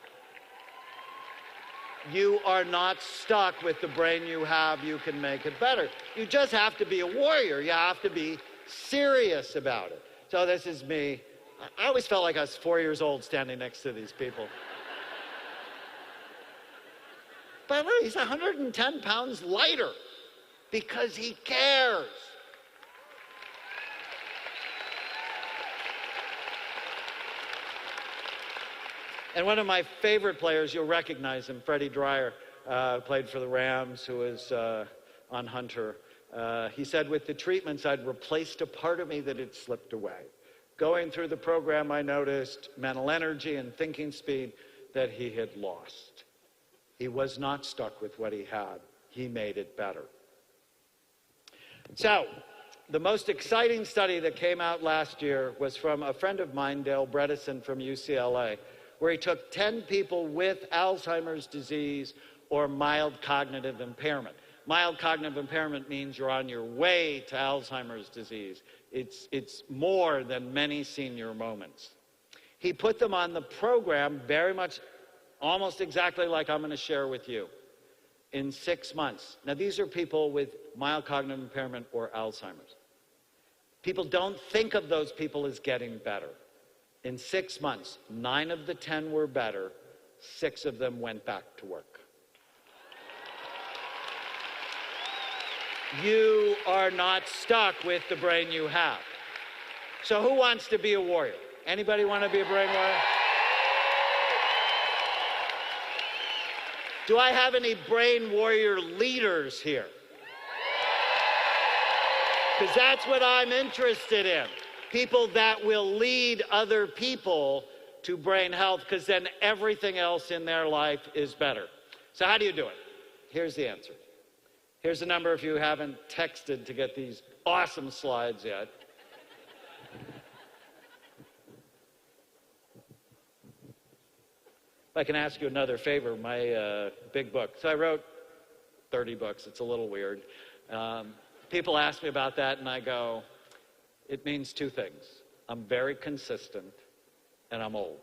You are not stuck with the brain you have. You can make it better. You just have to be a warrior. You have to be serious about it. So this is me. I always felt like I was 4 years old standing next to these people. But look, he's 110 pounds lighter because he cares. And one of my favorite players, you'll recognize him, Freddie Dreyer, played for the Rams, who was on Hunter. He said, with the treatments, I'd replaced a part of me that had slipped away. Going through the program, I noticed mental energy and thinking speed that he had lost. He was not stuck with what he had. He made it better. So, the most exciting study that came out last year was from a friend of mine, Dale Bredesen from UCLA, where he took 10 people with Alzheimer's disease or mild cognitive impairment. Mild cognitive impairment means you're on your way to Alzheimer's disease. It's more than many senior moments. He put them on the program very much, almost exactly like I'm going to share with you, in 6 months. Now, these are people with mild cognitive impairment or Alzheimer's. People don't think of those people as getting better. In 6 months, 9 of the 10 were better. 6 of them went back to work. You are not stuck with the brain you have. So who wants to be a warrior? Anybody want to be a brain warrior? Do I have any brain warrior leaders here? Because that's what I'm interested in. People that will lead other people to brain health, because then everything else in their life is better. So how do you do it? Here's the answer. Here's the number if you haven't texted to get these awesome slides yet. If I can ask you another favor, my big book. So I wrote 30 books. It's a little weird. People ask me about that, and I go, it means 2 things. I'm very consistent, and I'm old.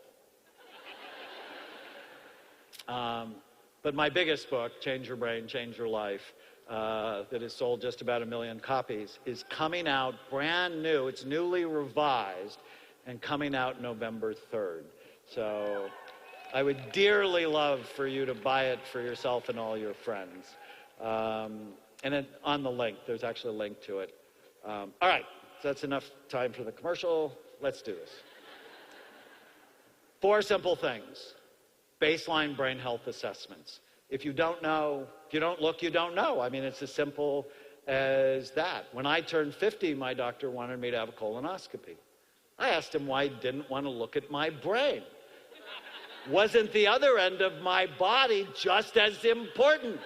But my biggest book, Change Your Brain, Change Your Life, that has sold just about 1 million copies, is coming out brand new. It's newly revised and coming out November 3rd. So I would dearly love for you to buy it for yourself and all your friends. And then on the link, there's actually a link to it. All right, so that's enough time for the commercial. Let's do this. 4 simple things. Baseline brain health assessments. If you don't know, if you don't look, you don't know. I mean, it's as simple as that. When I turned 50, my doctor wanted me to have a colonoscopy. I asked him why he didn't want to look at my brain. Wasn't the other end of my body just as important?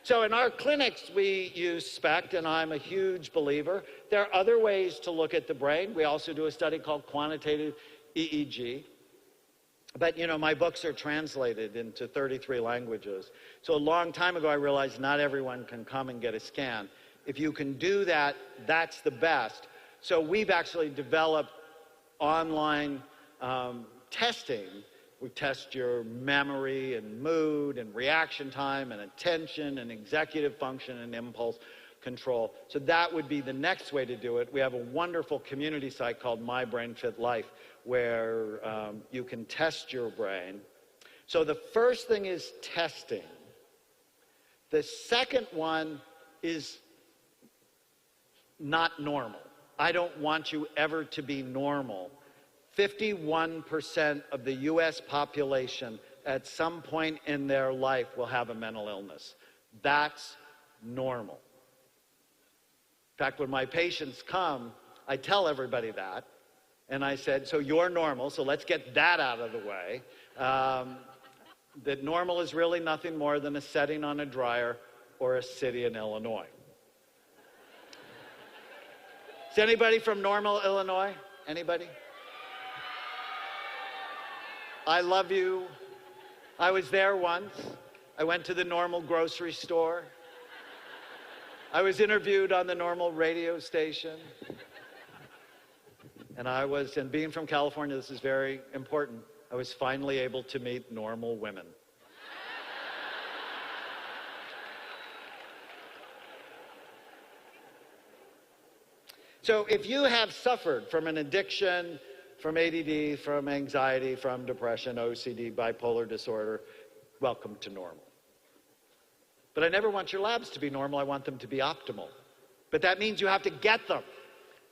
So in our clinics, we use SPECT, and I'm a huge believer. There are other ways to look at the brain. We also do a study called quantitative EEG. But, you know, my books are translated into 33 languages. So a long time ago, I realized not everyone can come and get a scan. If you can do that, that's the best. So we've actually developed online testing. We test your memory and mood and reaction time and attention and executive function and impulse control. So that would be the next way to do it. We have a wonderful community site called My Brain Fit Life where you can test your brain. So the first thing is testing. The second one is not normal. I don't want you ever to be normal. 51% of the US population at some point in their life will have a mental illness. That's normal. In fact, when my patients come, I tell everybody that. And I said, so you're normal, so let's get that out of the way. That normal is really nothing more than a setting on a dryer or a city in Illinois. Is anybody from Normal, Illinois? Anybody? I love you. I was there once. I went to the Normal grocery store. I was interviewed on the Normal radio station. And being from California, this is very important, I was finally able to meet normal women. So if you have suffered from an addiction, from ADD, from anxiety, from depression, OCD, bipolar disorder, welcome to normal. But I never want your labs to be normal. I want them to be optimal. But that means you have to get them.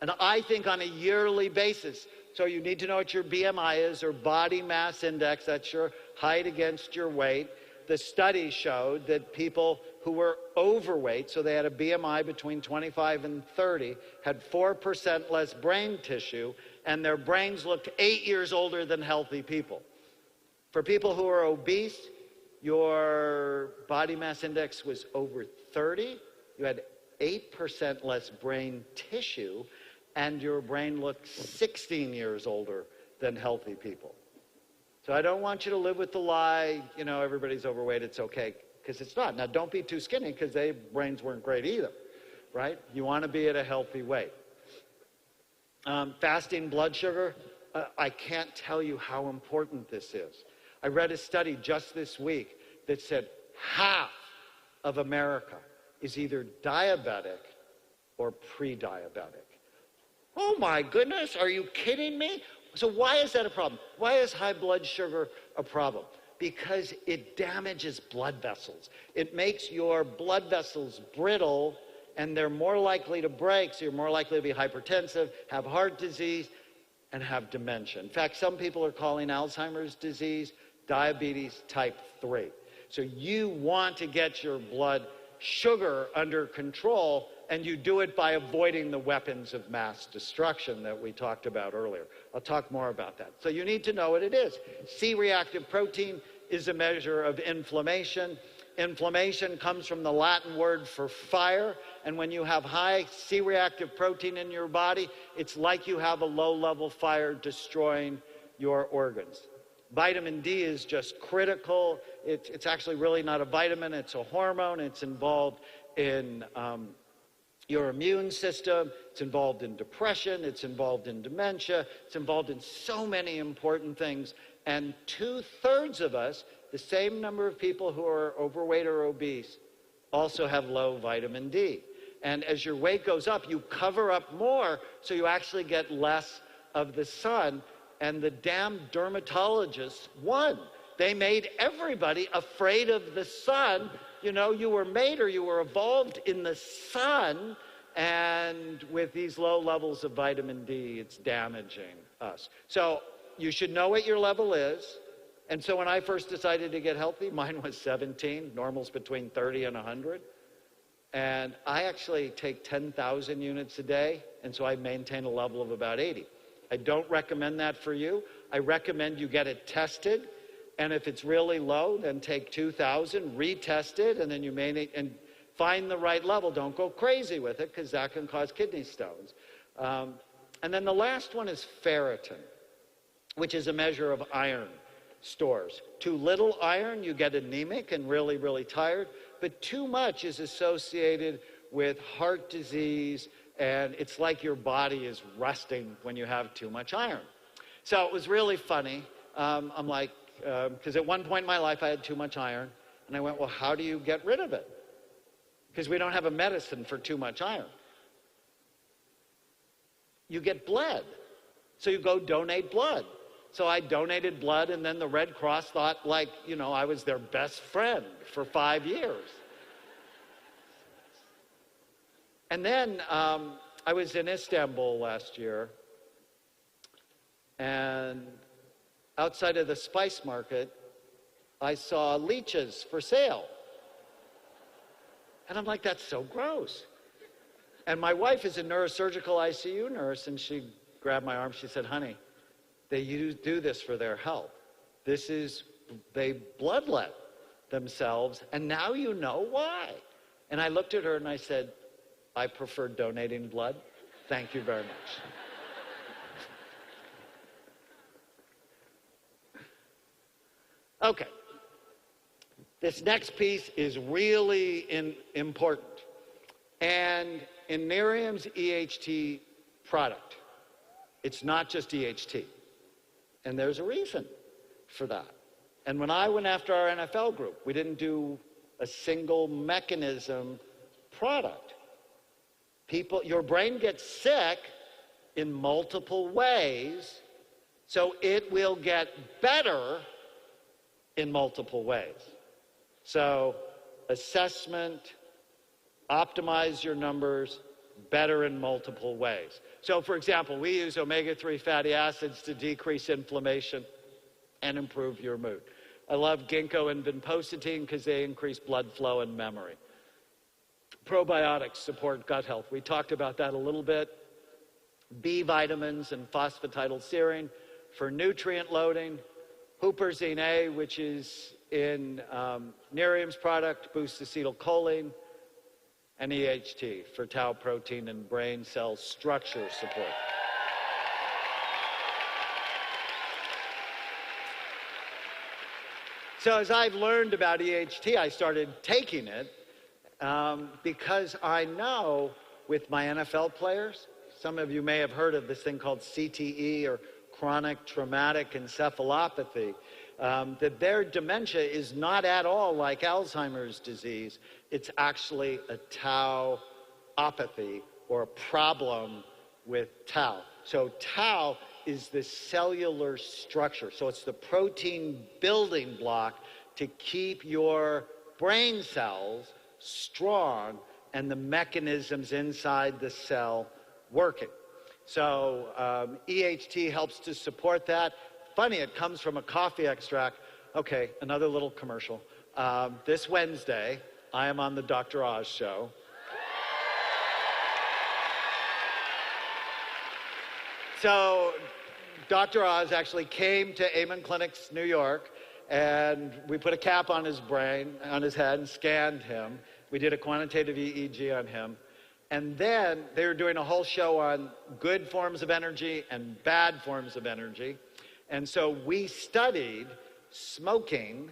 And I think on a yearly basis. So you need to know what your BMI is, or body mass index. That's your height against your weight. The study showed that people who were overweight, so they had a BMI between 25 and 30, had 4% less brain tissue, and their brains looked 8 years older than healthy people. For people who are obese, your body mass index was over 30. You had 8% less brain tissue, and your brain looked 16 years older than healthy people. So I don't want you to live with the lie, you know, everybody's overweight, it's okay, because it's not. Now, don't be too skinny, because their brains weren't great either, right? You want to be at a healthy weight. Fasting blood sugar, I can't tell you how important this is. I read a study just this week that said half of America is either diabetic or pre-diabetic. Oh my goodness, are you kidding me? So why is that a problem? Why is high blood sugar a problem? Because it damages blood vessels. It makes your blood vessels brittle, and they're more likely to break, so you're more likely to be hypertensive, have heart disease, and have dementia. In fact, some people are calling Alzheimer's disease diabetes type 3. So you want to get your blood sugar under control, and you do it by avoiding the weapons of mass destruction that we talked about earlier. I'll talk more about that. So you need to know what it is. C-reactive protein is a measure of inflammation. Inflammation comes from the Latin word for fire, and when you have high C-reactive protein in your body, it's like you have a low-level fire destroying your organs. Vitamin D is just critical. It's actually really not a vitamin, it's a hormone. It's involved in your immune system, it's involved in depression, it's involved in dementia, it's involved in so many important things. And 2/3 of us, the same number of people who are overweight or obese, also have low vitamin D. And as your weight goes up, you cover up more, so you actually get less of the sun. And the damn dermatologists won. They made everybody afraid of the sun. You know, you were made, or you were evolved in the sun, and with these low levels of vitamin D, it's damaging us. So you should know what your level is. And so when I first decided to get healthy, mine was 17, normal's between 30 and 100. And I actually take 10,000 units a day, and so I maintain a level of about 80. I don't recommend that for you. I recommend you get it tested, and if it's really low, then take 2,000, retest it, and then you and find the right level. Don't go crazy with it, because that can cause kidney stones. And then the last one is ferritin, which is a measure of iron stores. Too little iron, you get anemic and really, really tired. But too much is associated with heart disease, and it's like your body is rusting when you have too much iron. So it was really funny. I'm like, because at one point in my life I had too much iron, and I went, well, how do you get rid of it? Because we don't have a medicine for too much iron. You get blood. So you go donate blood. So I donated blood, and then the Red Cross thought, like, you know, I was their best friend for 5 years. And then I was in Istanbul last year, and outside of the spice market, I saw leeches for sale. And I'm like, that's so gross. And my wife is a neurosurgical ICU nurse, and she grabbed my arm. She said, honey, they do this for their health. They bloodlet themselves, and now you know why. And I looked at her and I said, I prefer donating blood. Thank you very much. Okay. This next piece is really important. And in Nerium's EHT product, it's not just EHT. And there's a reason for that. And when I went after our NFL group, we didn't do a single mechanism product. Your brain gets sick in multiple ways, so it will get better in multiple ways. So assessment, optimize your numbers, better in multiple ways. So for example, we use omega-3 fatty acids to decrease inflammation and improve your mood. I love ginkgo and vinpocetine because they increase blood flow and memory. Probiotics support gut health. We talked about that a little bit. B vitamins and phosphatidylserine for nutrient loading. Huperzine A, which is in Nerium's product, boosts acetylcholine. And EHT for tau protein and brain cell structure support. So as I've learned about EHT, I started taking it because I know with my NFL players, some of you may have heard of this thing called CTE, or chronic traumatic encephalopathy, that their dementia is not at all like Alzheimer's disease. It's actually a tauopathy, or a problem with tau. So tau is the cellular structure. So it's the protein building block to keep your brain cells strong and the mechanisms inside the cell working. So EHT helps to support that. Funny, it comes from a coffee extract. Okay, another little commercial. This Wednesday, I am on the Dr. Oz show. So Dr. Oz actually came to Amen Clinics, New York, and we put a cap on his brain, on his head, and scanned him. We did a quantitative EEG on him. And then they were doing a whole show on good forms of energy and bad forms of energy. And so we studied smoking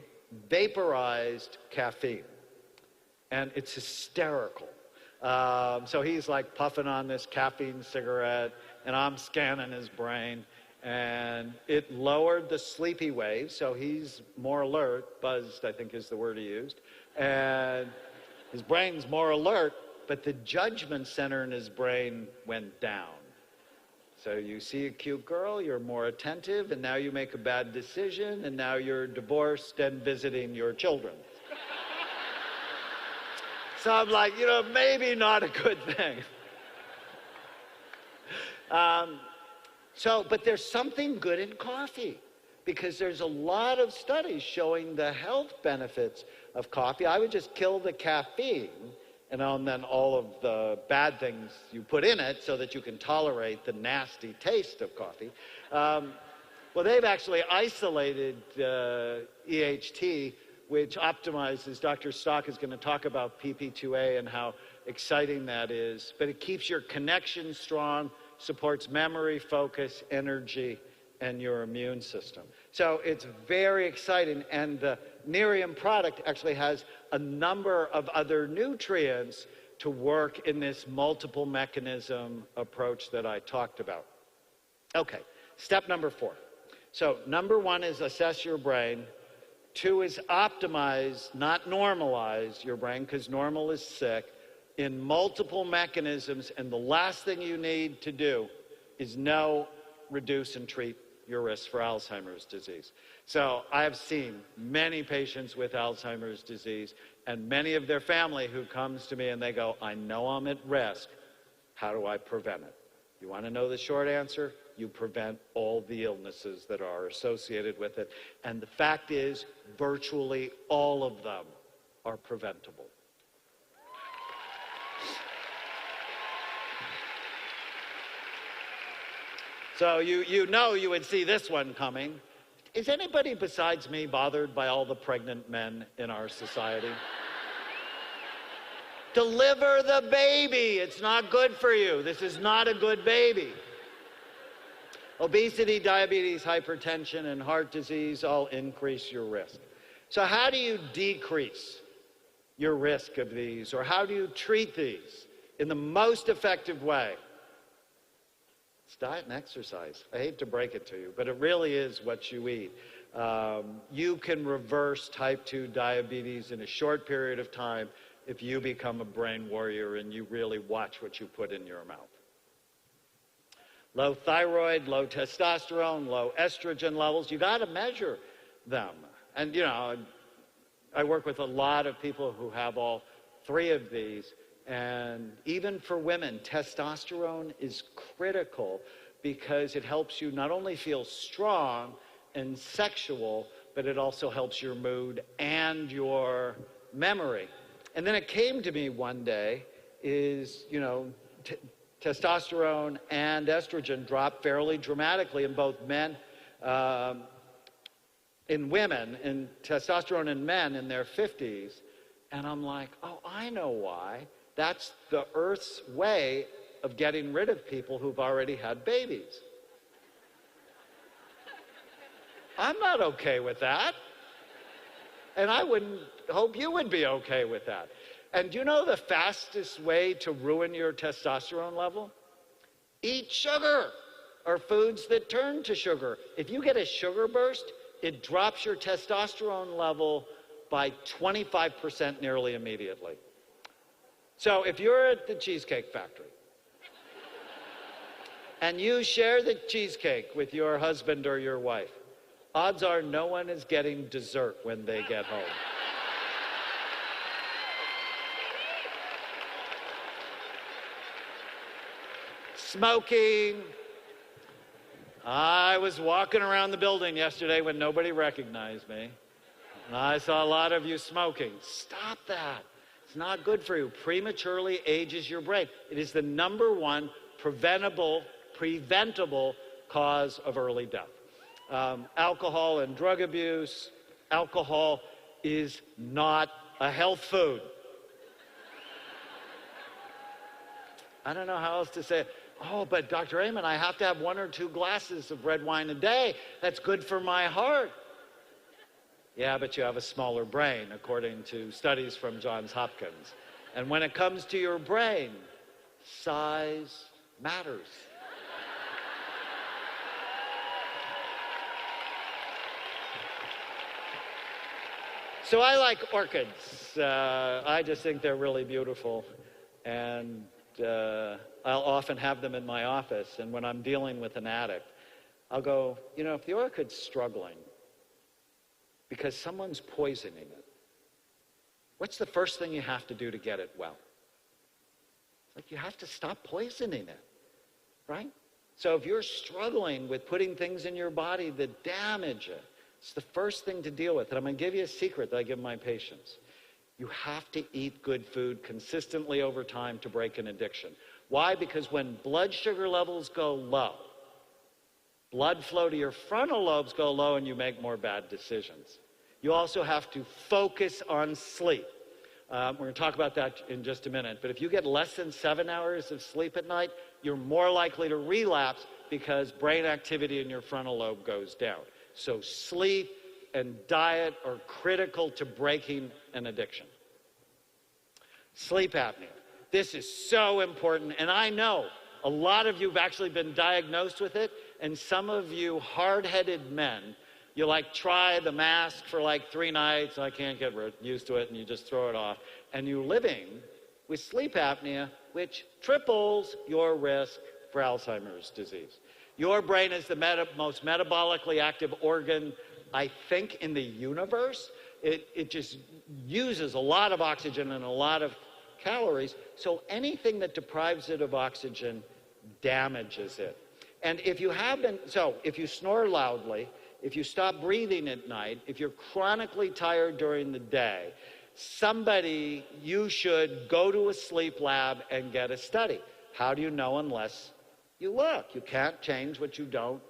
vaporized caffeine. And it's hysterical. So he's like puffing on this caffeine cigarette, and I'm scanning his brain. And it lowered the sleepy waves, so he's more alert. Buzzed, I think is the word he used. And his brain's more alert, but the judgment center in his brain went down. So you see a cute girl, you're more attentive, and now you make a bad decision, and now you're divorced and visiting your children. So I'm like, you know, maybe not a good thing. But there's something good in coffee. because there's a lot of studies showing the health benefits of coffee. I would just kill the caffeine and then all of the bad things you put in it so that you can tolerate the nasty taste of coffee. Well, they've actually isolated EHT, which optimizes. Dr. Stock is going to talk about PP2A and how exciting that is. But it keeps your connection strong, supports memory, focus, energy, and your immune system. So it's very exciting. And the Nerium product actually has a number of other nutrients to work in this multiple mechanism approach that I talked about. Okay, step number 4. So number 1 is assess your brain. 2 is optimize, not normalize your brain, because normal is sick, in multiple mechanisms. And the last thing you need to do is know, reduce, and treat your risk for Alzheimer's disease. So I have seen many patients with Alzheimer's disease and many of their family who comes to me and they go, I know I'm at risk. How do I prevent it? You want to know the short answer? You prevent all the illnesses that are associated with it. And the fact is, virtually all of them are preventable. So you know you would see this one coming. Is anybody besides me bothered by all the pregnant men in our society? Deliver the baby. It's not good for you. This is not a good baby. Obesity, diabetes, hypertension, and heart disease all increase your risk. So how do you decrease your risk of these, or how do you treat these in the most effective way? It's diet and exercise. I hate to break it to you, but it really is what you eat. You can reverse type 2 diabetes in a short period of time if you become a brain warrior and you really watch what you put in your mouth. Low thyroid, low testosterone, low estrogen levels, you got to measure them. And you know, I work with a lot of people who have all 3 of these. And even for women, testosterone is critical because it helps you not only feel strong and sexual, but it also helps your mood and your memory. And then it came to me one day is, you know, testosterone and estrogen drop fairly dramatically in both men, in women, and testosterone in men in their 50s. And I'm like, oh, I know why. That's the Earth's way of getting rid of people who've already had babies. I'm not okay with that. And I wouldn't hope you would be okay with that. And you know the fastest way to ruin your testosterone level? Eat sugar, or foods that turn to sugar. If you get a sugar burst, it drops your testosterone level by 25% nearly immediately. So if you're at the Cheesecake Factory and you share the cheesecake with your husband or your wife, odds are no one is getting dessert when they get home. Smoking. I was walking around the building yesterday when nobody recognized me, and I saw a lot of you smoking. Stop that. It's not good for you. Prematurely ages your brain. It is the #1 preventable cause of early death. Alcohol and drug abuse. Alcohol is not a health food. I don't know how else to say it. Oh, but Dr. Amen, I have to have 1 or 2 glasses of red wine a day. That's good for my heart. Yeah, but you have a smaller brain, according to studies from Johns Hopkins. And when it comes to your brain, size matters. So I like orchids. I just think they're really beautiful. And I'll often have them in my office. And when I'm dealing with an addict, I'll go, you know, if the orchid's struggling because someone's poisoning it, what's the first thing you have to do to get it well? It's like you have to stop poisoning it, right? So if you're struggling with putting things in your body that damage it, it's the first thing to deal with. And I'm going to give you a secret that I give my patients. You have to eat good food consistently over time to break an addiction. Why? Because when blood sugar levels go low, blood flow to your frontal lobes go low and you make more bad decisions. You also have to focus on sleep. We're going to talk about that in just a minute. But if you get less than 7 hours of sleep at night, you're more likely to relapse because brain activity in your frontal lobe goes down. So sleep and diet are critical to breaking an addiction. Sleep apnea. This is so important, and I know a lot of you have actually been diagnosed with it, and some of you hard-headed men, you like try the mask for like 3 nights, I can't get used to it, and you just throw it off, and you're living with sleep apnea, which triples your risk for Alzheimer's disease. Your brain is the most metabolically active organ, I think, in the universe. It just uses a lot of oxygen and a lot of calories, so anything that deprives it of oxygen damages it. And if you snore loudly, if you stop breathing at night, if you're chronically tired during the day, you should go to a sleep lab and get a study. How do you know unless you look? You can't change what you don't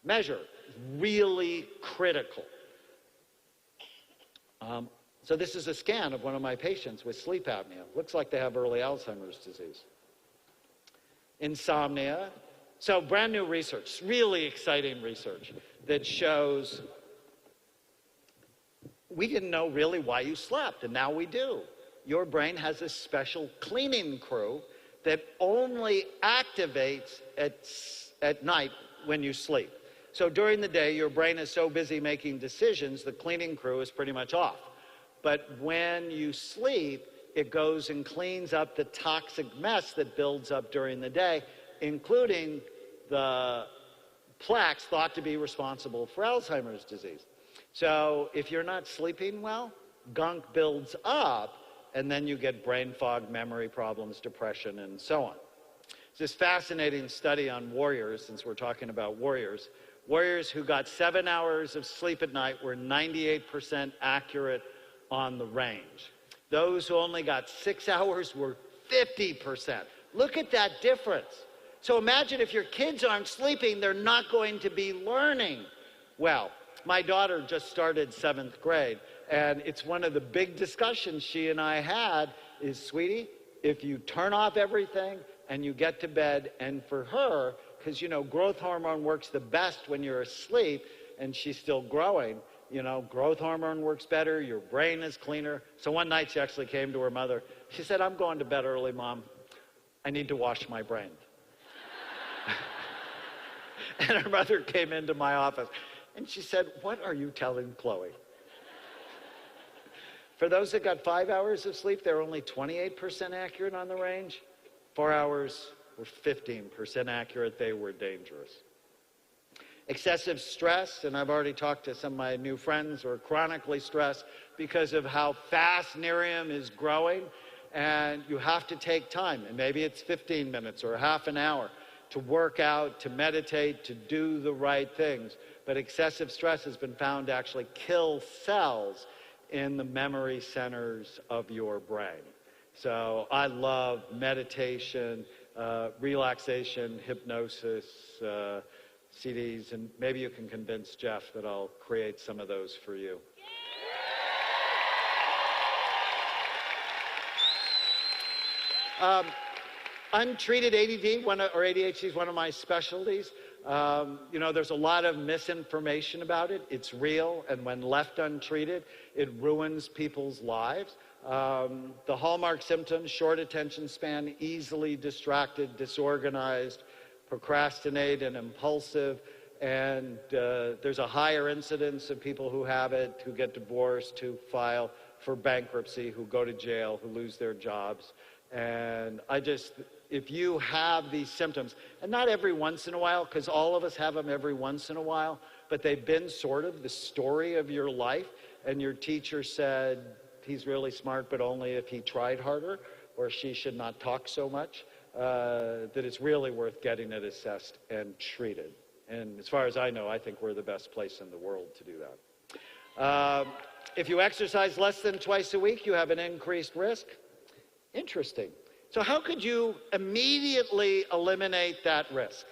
measure. Really critical. So this is a scan of one of my patients with sleep apnea. Looks like they have early Alzheimer's disease. Insomnia. So brand new research, really exciting research that shows we didn't know really why you slept, and now we do. Your brain has a special cleaning crew that only activates at night when you sleep. So during the day, your brain is so busy making decisions, the cleaning crew is pretty much off. But when you sleep, it goes and cleans up the toxic mess that builds up during the day, including the plaques thought to be responsible for Alzheimer's disease. So if you're not sleeping well, gunk builds up, and then you get brain fog, memory problems, depression, and so on. This fascinating study on warriors, since we're talking about warriors. Warriors who got 7 hours of sleep at night were 98% accurate on the range. Those who only got 6 hours were 50%. Look at that difference. So imagine if your kids aren't sleeping, they're not going to be learning. Well, my daughter just started 7th grade, and it's one of the big discussions she and I had is, sweetie, if you turn off everything and you get to bed, and for her, because, you know, growth hormone works the best when you're asleep and she's still growing. You know, growth hormone works better, your brain is cleaner. So one night she actually came to her mother. She said, I'm going to bed early, Mom. I need to wash my brain. And her mother came into my office and she said, what are you telling Chloe? For those that got 5 hours of sleep, they're only 28% accurate on the range. 4 hours were 15% accurate. They were dangerous. Excessive stress, and I've already talked to some of my new friends who are chronically stressed because of how fast Nerium is growing, and you have to take time, and maybe it's 15 minutes or half an hour to work out, to meditate, to do the right things. But excessive stress has been found to actually kill cells in the memory centers of your brain. So I love meditation, relaxation, hypnosis, CDs, and maybe you can convince Jeff that I'll create some of those for you. Untreated ADD or ADHD is one of my specialties. You know, there's a lot of misinformation about it. It's real, and when left untreated, it ruins people's lives. The hallmark symptoms: short attention span, easily distracted, disorganized, procrastinate, and impulsive. And there's a higher incidence of people who have it, who get divorced, who file for bankruptcy, who go to jail, who lose their jobs. And if you have these symptoms, and not every once in a while, because all of us have them every once in a while, but they've been sort of the story of your life, and your teacher said, he's really smart, but only if he tried harder, or she should not talk so much. that it's really worth getting it assessed and treated. And as far as I know, I think we're the best place in the world to do that. If you exercise less than twice a week, you have an increased risk. Interesting. So how could you immediately eliminate that risk?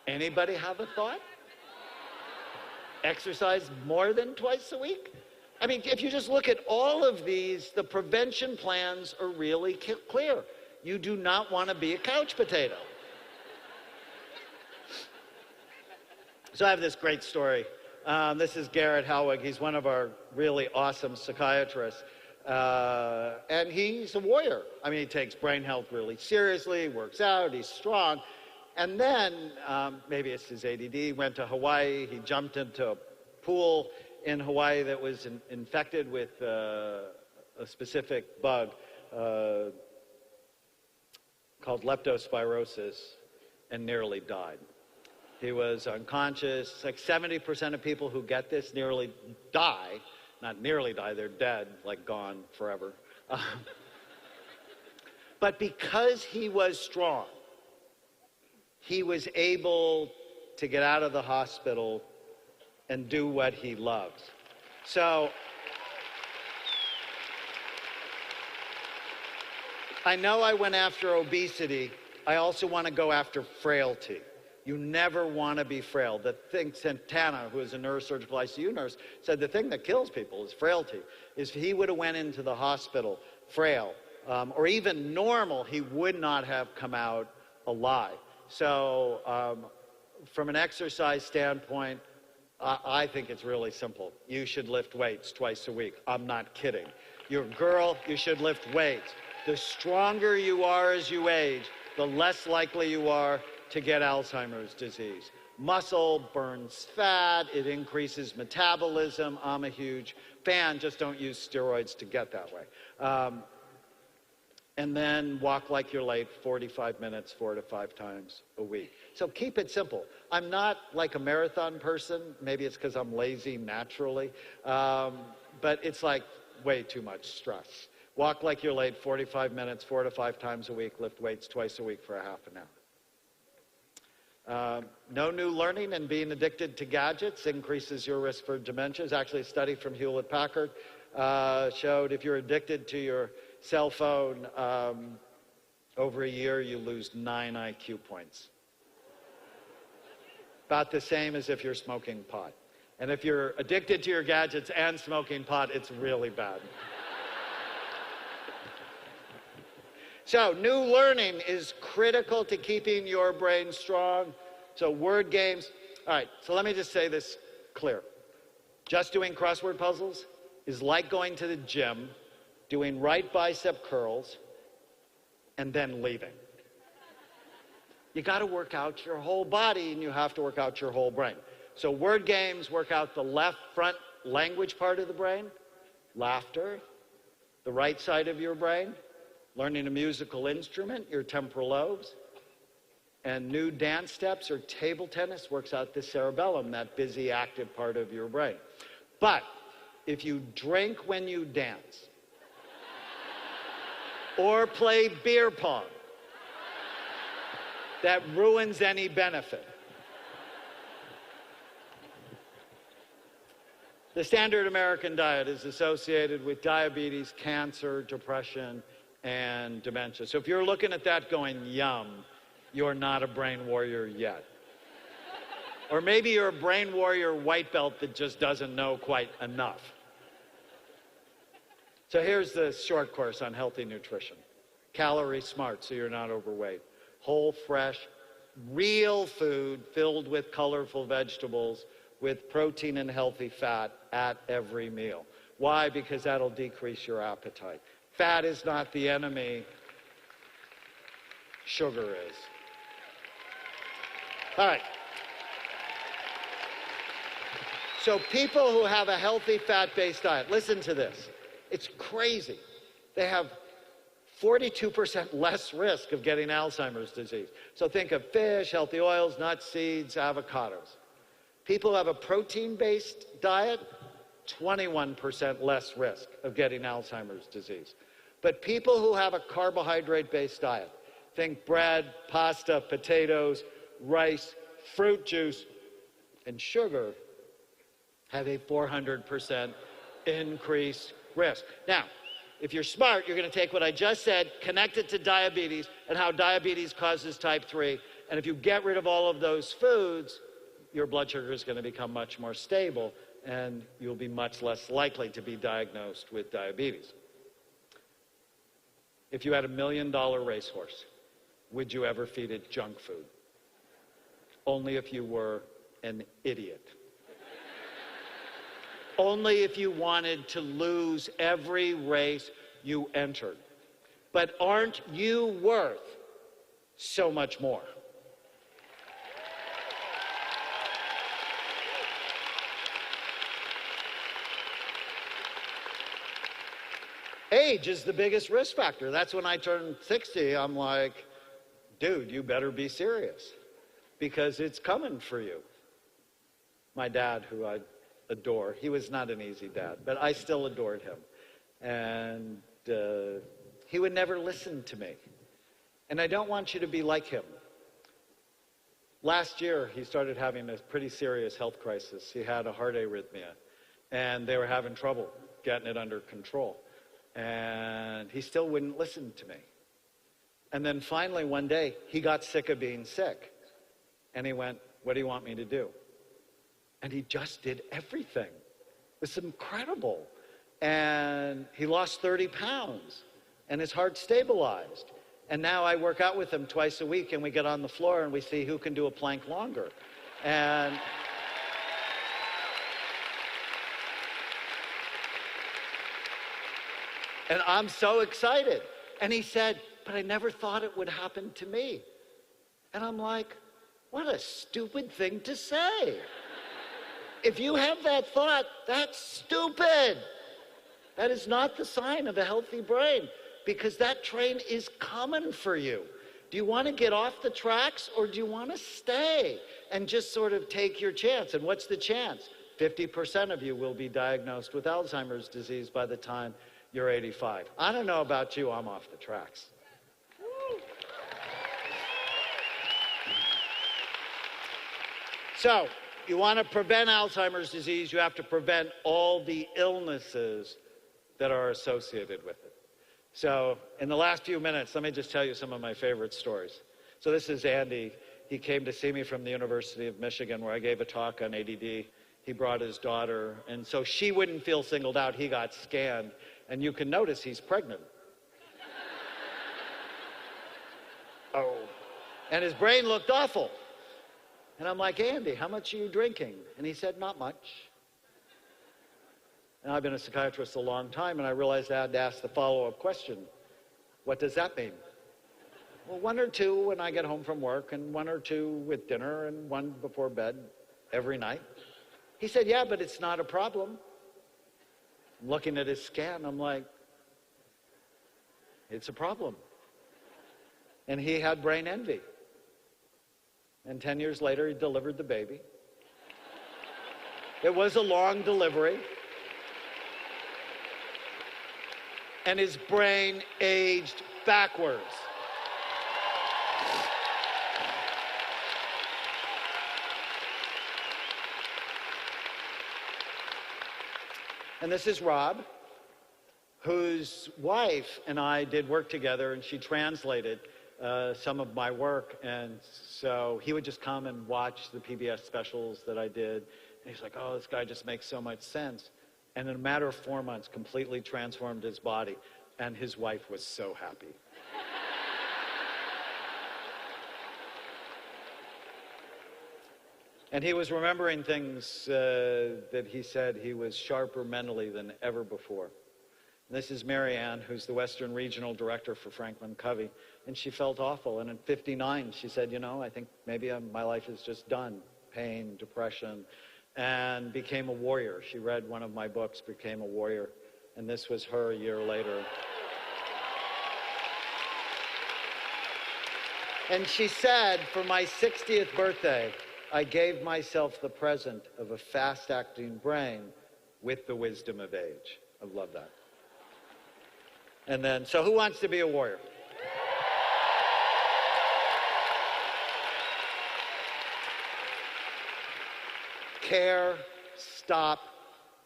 Anybody have a thought? Exercise more than twice a week? I mean, if you just look at all of these, the prevention plans are really clear. You do not want to be a couch potato. So I have this great story. This is Garrett Howig. He's one of our really awesome psychiatrists. And he's a warrior. I mean, he takes brain health really seriously, works out, he's strong. And then, maybe it's his ADD, went to Hawaii. He jumped into a pool in Hawaii that was infected with a specific bug called leptospirosis and nearly died. He was unconscious. Like 70% of people who get this nearly die. Not nearly die, they're dead, like gone forever. But because he was strong, he was able to get out of the hospital and do what he loves. So I know I went after obesity. I also want to go after frailty. You never want to be frail. The thing, Santana, who is a neurosurgical ICU nurse, said the thing that kills people is frailty. If he would have went into the hospital frail, or even normal, he would not have come out alive. So from an exercise standpoint, I think it's really simple. You should lift weights twice a week. I'm not kidding. You're a girl, you should lift weights. The stronger you are as you age, the less likely you are to get Alzheimer's disease. Muscle burns fat, it increases metabolism. I'm a huge fan, just don't use steroids to get that way. And then walk like you're late 45 minutes, 4 to 5 times a week. So keep it simple. I'm not like a marathon person. Maybe it's because I'm lazy naturally. But it's like way too much stress. Walk like you're late 45 minutes, 4 to 5 times a week. Lift weights twice a week for a half an hour. No new learning and being addicted to gadgets increases your risk for dementia. There's actually a study from Hewlett-Packard showed if you're addicted to your cell phone, over a year, you lose 9 IQ points. About the same as if you're smoking pot. And if you're addicted to your gadgets and smoking pot, it's really bad. So new learning is critical to keeping your brain strong. So word games. All right, so let me just say this clear. Just doing crossword puzzles is like going to the gym, doing right bicep curls, and then leaving. You got to work out your whole body, and you have to work out your whole brain. So word games work out the left front language part of the brain, laughter, the right side of your brain, learning a musical instrument, your temporal lobes, and new dance steps or table tennis works out the cerebellum, that busy, active part of your brain. But if you drink when you dance, or play beer pong, that ruins any benefit. The standard American diet is associated with diabetes, cancer, depression, and dementia. So if you're looking at that going, yum, you're not a brain warrior yet. Or maybe you're a brain warrior white belt that just doesn't know quite enough. So here's the short course on healthy nutrition. Calorie smart, so you're not overweight. Whole, fresh, real food filled with colorful vegetables with protein and healthy fat at every meal. Why? Because that'll decrease your appetite. Fat is not the enemy. Sugar is. All right. So people who have a healthy fat-based diet, listen to this. It's crazy. They have 42% less risk of getting Alzheimer's disease. So think of fish, healthy oils, nuts, seeds, avocados. People who have a protein-based diet, 21% less risk of getting Alzheimer's disease. But people who have a carbohydrate-based diet, think bread, pasta, potatoes, rice, fruit juice, and sugar, have a 400% increased risk. Now, if you're smart, you're going to take what I just said, connect it to diabetes and how diabetes causes type 3. And if you get rid of all of those foods, your blood sugar is going to become much more stable and you'll be much less likely to be diagnosed with diabetes. If you had $1 million racehorse, would you ever feed it junk food? Only if you were an idiot. Only if you wanted to lose every race you entered. But aren't you worth so much more? Age is the biggest risk factor. That's when I turned 60, I'm like, dude, you better be serious because it's coming for you. My dad, who I adore, he was not an easy dad, but I still adored him. And he would never listen to me. And I don't want you to be like him. Last year, he started having a pretty serious health crisis. He had a heart arrhythmia, and they were having trouble getting it under control. And he still wouldn't listen to me. And then finally one day, he got sick of being sick. And he went, what do you want me to do? And he just did everything. It's incredible. And he lost 30 pounds. And his heart stabilized. And now I work out with him twice a week, and we get on the floor and we see who can do a plank longer. And I'm so excited. And he said, but I never thought it would happen to me. And I'm like, what a stupid thing to say. If you have that thought, that's stupid. That is not the sign of a healthy brain, because that train is coming for you. Do you want to get off the tracks, or do you want to stay and just sort of take your chance? And what's the chance? 50% of you will be diagnosed with Alzheimer's disease by the time you're 85. I don't know about you, I'm off the tracks. So, you want to prevent Alzheimer's disease, you have to prevent all the illnesses that are associated with it. So, in the last few minutes, let me just tell you some of my favorite stories. So this is Andy. He came to see me from the University of Michigan, where I gave a talk on ADD. He brought his daughter, and so she wouldn't feel singled out. He got scanned. And you can notice he's pregnant. Oh. And his brain looked awful. And I'm like, Andy, how much are you drinking? And he said, not much. And I've been a psychiatrist a long time, and I realized I had to ask the follow-up question. What does that mean? Well, 1 or 2 when I get home from work, and 1 or 2 with dinner, and 1 before bed every night. He said, yeah, but it's not a problem. Looking at his scan, I'm like, it's a problem. And he had brain envy. And 10 years later, he delivered the baby. It was a long delivery. And his brain aged backwards. And this is Rob, whose wife and I did work together, and she translated some of my work. And so he would just come and watch the PBS specials that I did. And he's like, oh, this guy just makes so much sense. And in a matter of 4 months, completely transformed his body. And his wife was so happy. And he was remembering things that he said he was sharper mentally than ever before. And this is Mary Ann, who's the Western Regional Director for Franklin Covey. And she felt awful. And at 59, she said, you know, I think maybe my life is just done. Pain, depression, and became a warrior. She read one of my books, became a warrior. And this was her a year later. And she said, for my 60th birthday, I gave myself the present of a fast-acting brain with the wisdom of age. I love that. And then, so who wants to be a warrior? Care, stop,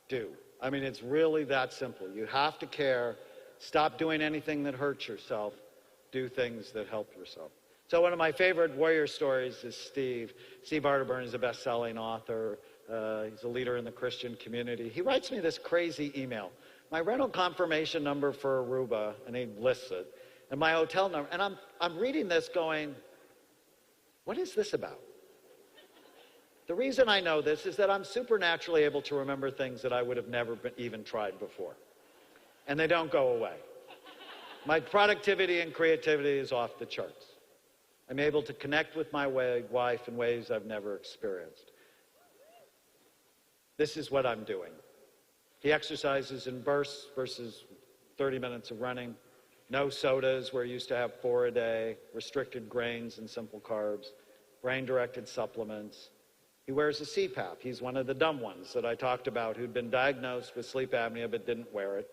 do. I mean, it's really that simple. You have to care, stop doing anything that hurts yourself, do things that help yourself. So one of my favorite warrior stories is Steve. Steve Arterburn is a best-selling author. He's a leader in the Christian community. He writes me this crazy email. My rental confirmation number for Aruba, and he lists it, and my hotel number. And I'm reading this going, what is this about? The reason I know this is that I'm supernaturally able to remember things that I would have never even tried before. And they don't go away. My productivity and creativity is off the charts. I'm able to connect with my wife in ways I've never experienced. This is what I'm doing. He exercises in bursts versus 30 minutes of running. No sodas, where he used to have 4 a day. Restricted grains and simple carbs. Brain-directed supplements. He wears a CPAP. He's one of the dumb ones that I talked about who'd been diagnosed with sleep apnea but didn't wear it.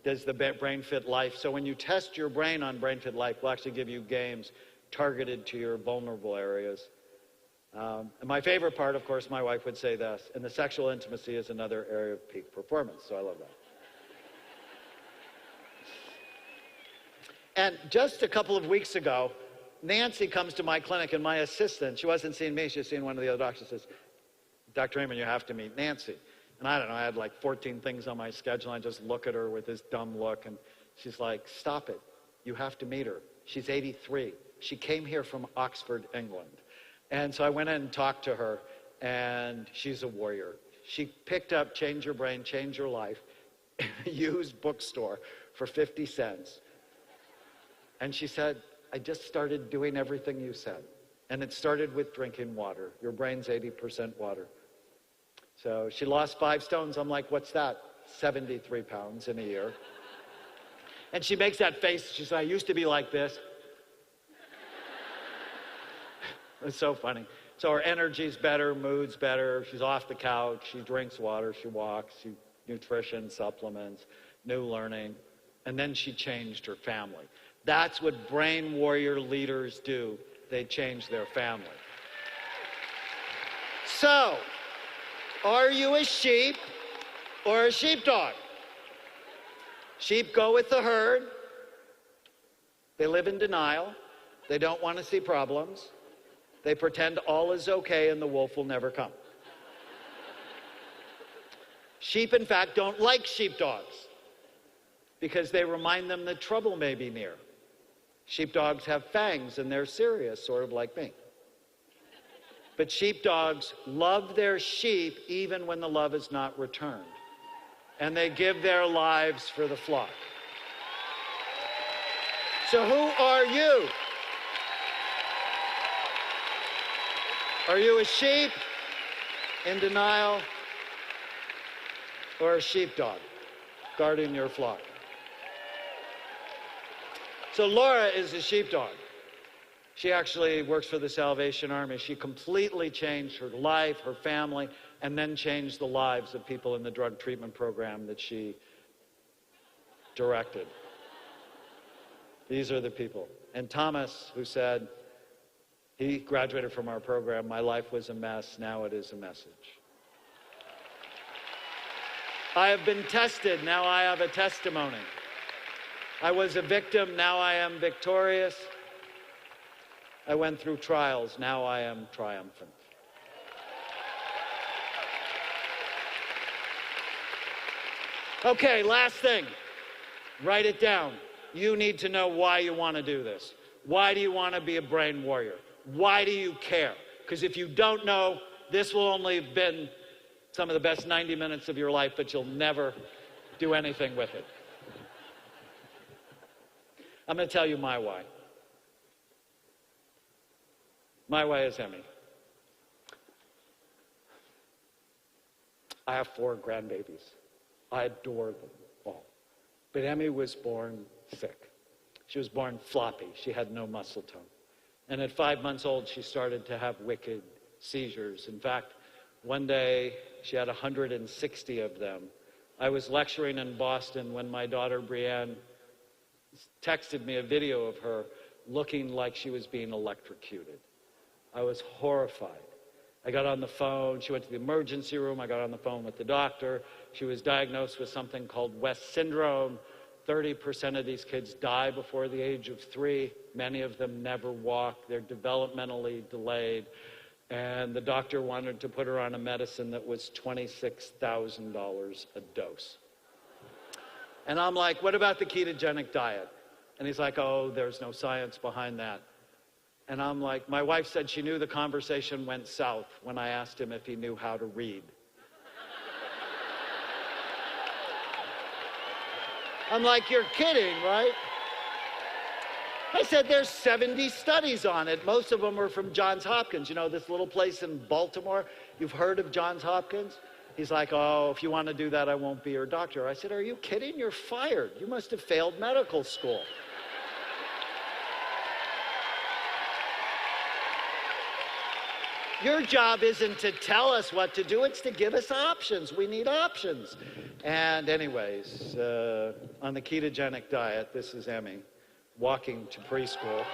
Does the Brain Fit Life. So when you test your brain on Brain Fit Life, we'll actually give you games targeted to your vulnerable areas. And my favorite part, of course, my wife would say this, and the sexual intimacy is another area of peak performance, so I love that. And just a couple of weeks ago, Nancy comes to my clinic, and my assistant, she wasn't seeing me, she was seeing one of the other doctors, says, Dr. Raymond, you have to meet Nancy. And I don't know, I had like 14 things on my schedule, and I just look at her with this dumb look, and she's like, stop it, you have to meet her. She's 83. She came here from Oxford, England. And so I went in and talked to her, and she's a warrior. She picked up Change Your Brain, Change Your Life, a used bookstore for 50 cents. And she said, I just started doing everything you said. And it started with drinking water. Your brain's 80% water. So she lost 5 stones. I'm like, what's that? 73 pounds in a year. And she makes that face. She says, I used to be like this. It's so funny. So her energy's better, mood's better. She's off the couch. She drinks water. She walks. Nutrition, supplements, new learning. And then she changed her family. That's what brain warrior leaders do. They change their family. So, are you a sheep or a sheepdog? Sheep go with the herd. They live in denial. They don't want to see problems. They pretend all is okay and the wolf will never come. Sheep, in fact, don't like sheepdogs because they remind them that trouble may be near. Sheepdogs have fangs and they're serious, sort of like me. But sheepdogs love their sheep even when the love is not returned. And they give their lives for the flock. So who are you? Are you a sheep in denial or a sheepdog guarding your flock? So Laura is a sheepdog. She actually works for the Salvation Army. She completely changed her life, her family, and then changed the lives of people in the drug treatment program that she directed. These are the people. And Thomas, who said, he graduated from our program, my life was a mess, now it is a message. I have been tested, now I have a testimony. I was a victim, now I am victorious. I went through trials, now I am triumphant. Okay, last thing. Write it down. You need to know why you want to do this. Why do you want to be a brain warrior? Why do you care? Because if you don't know, this will only have been some of the best 90 minutes of your life, but you'll never do anything with it. I'm going to tell you my why. My why is Emmy. I have 4 grandbabies. I adore them all. But Emmy was born sick. She was born floppy. She had no muscle tone. And at 5 months old, she started to have wicked seizures. In fact, one day, she had 160 of them I was lecturing in Boston when my daughter Brianne texted me a video of her looking like she was being electrocuted. I was horrified. I got on the phone. She went to the emergency room. I got on the phone with the doctor. She was diagnosed with something called West syndrome. 30% of these kids die before the age of 3. Many of them never walk. They're developmentally delayed. And the doctor wanted to put her on a medicine that was $26,000 a dose. And I'm like, what about the ketogenic diet? And he's like, oh, there's no science behind that. And I'm like, my wife said she knew the conversation went south when I asked him if he knew how to read. I'm like, you're kidding, right? I said, there's 70 studies on it. Most of them are from Johns Hopkins. You know, this little place in Baltimore? You've heard of Johns Hopkins? He's like, oh, if you want to do that, I won't be your doctor. I said, are you kidding? You're fired. You must have failed medical school. Your job isn't to tell us what to do, it's to give us options. We need options. And anyways, on the ketogenic diet, this is Emmy, walking to preschool.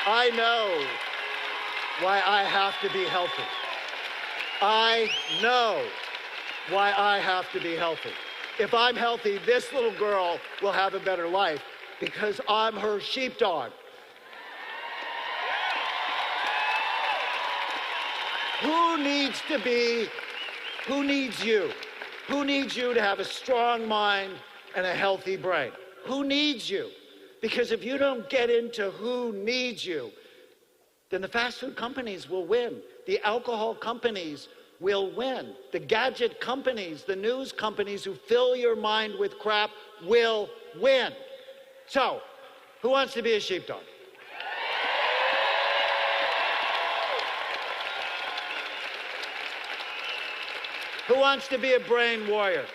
I know why I have to be healthy. I know why I have to be healthy. If I'm healthy, this little girl will have a better life because I'm her sheepdog. Who needs you? Who needs you to have a strong mind and a healthy brain? Who needs you? Because if you don't get into who needs you, then the fast food companies will win. The alcohol companies will win. The gadget companies, the news companies who fill your mind with crap will win. So, who wants to be a sheepdog? Who wants to be a brain warrior?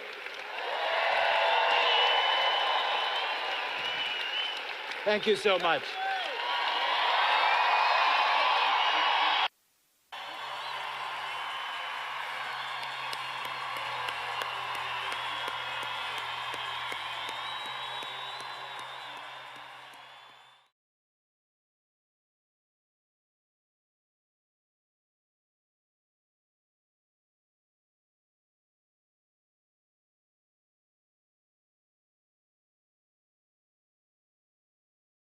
Thank you so much.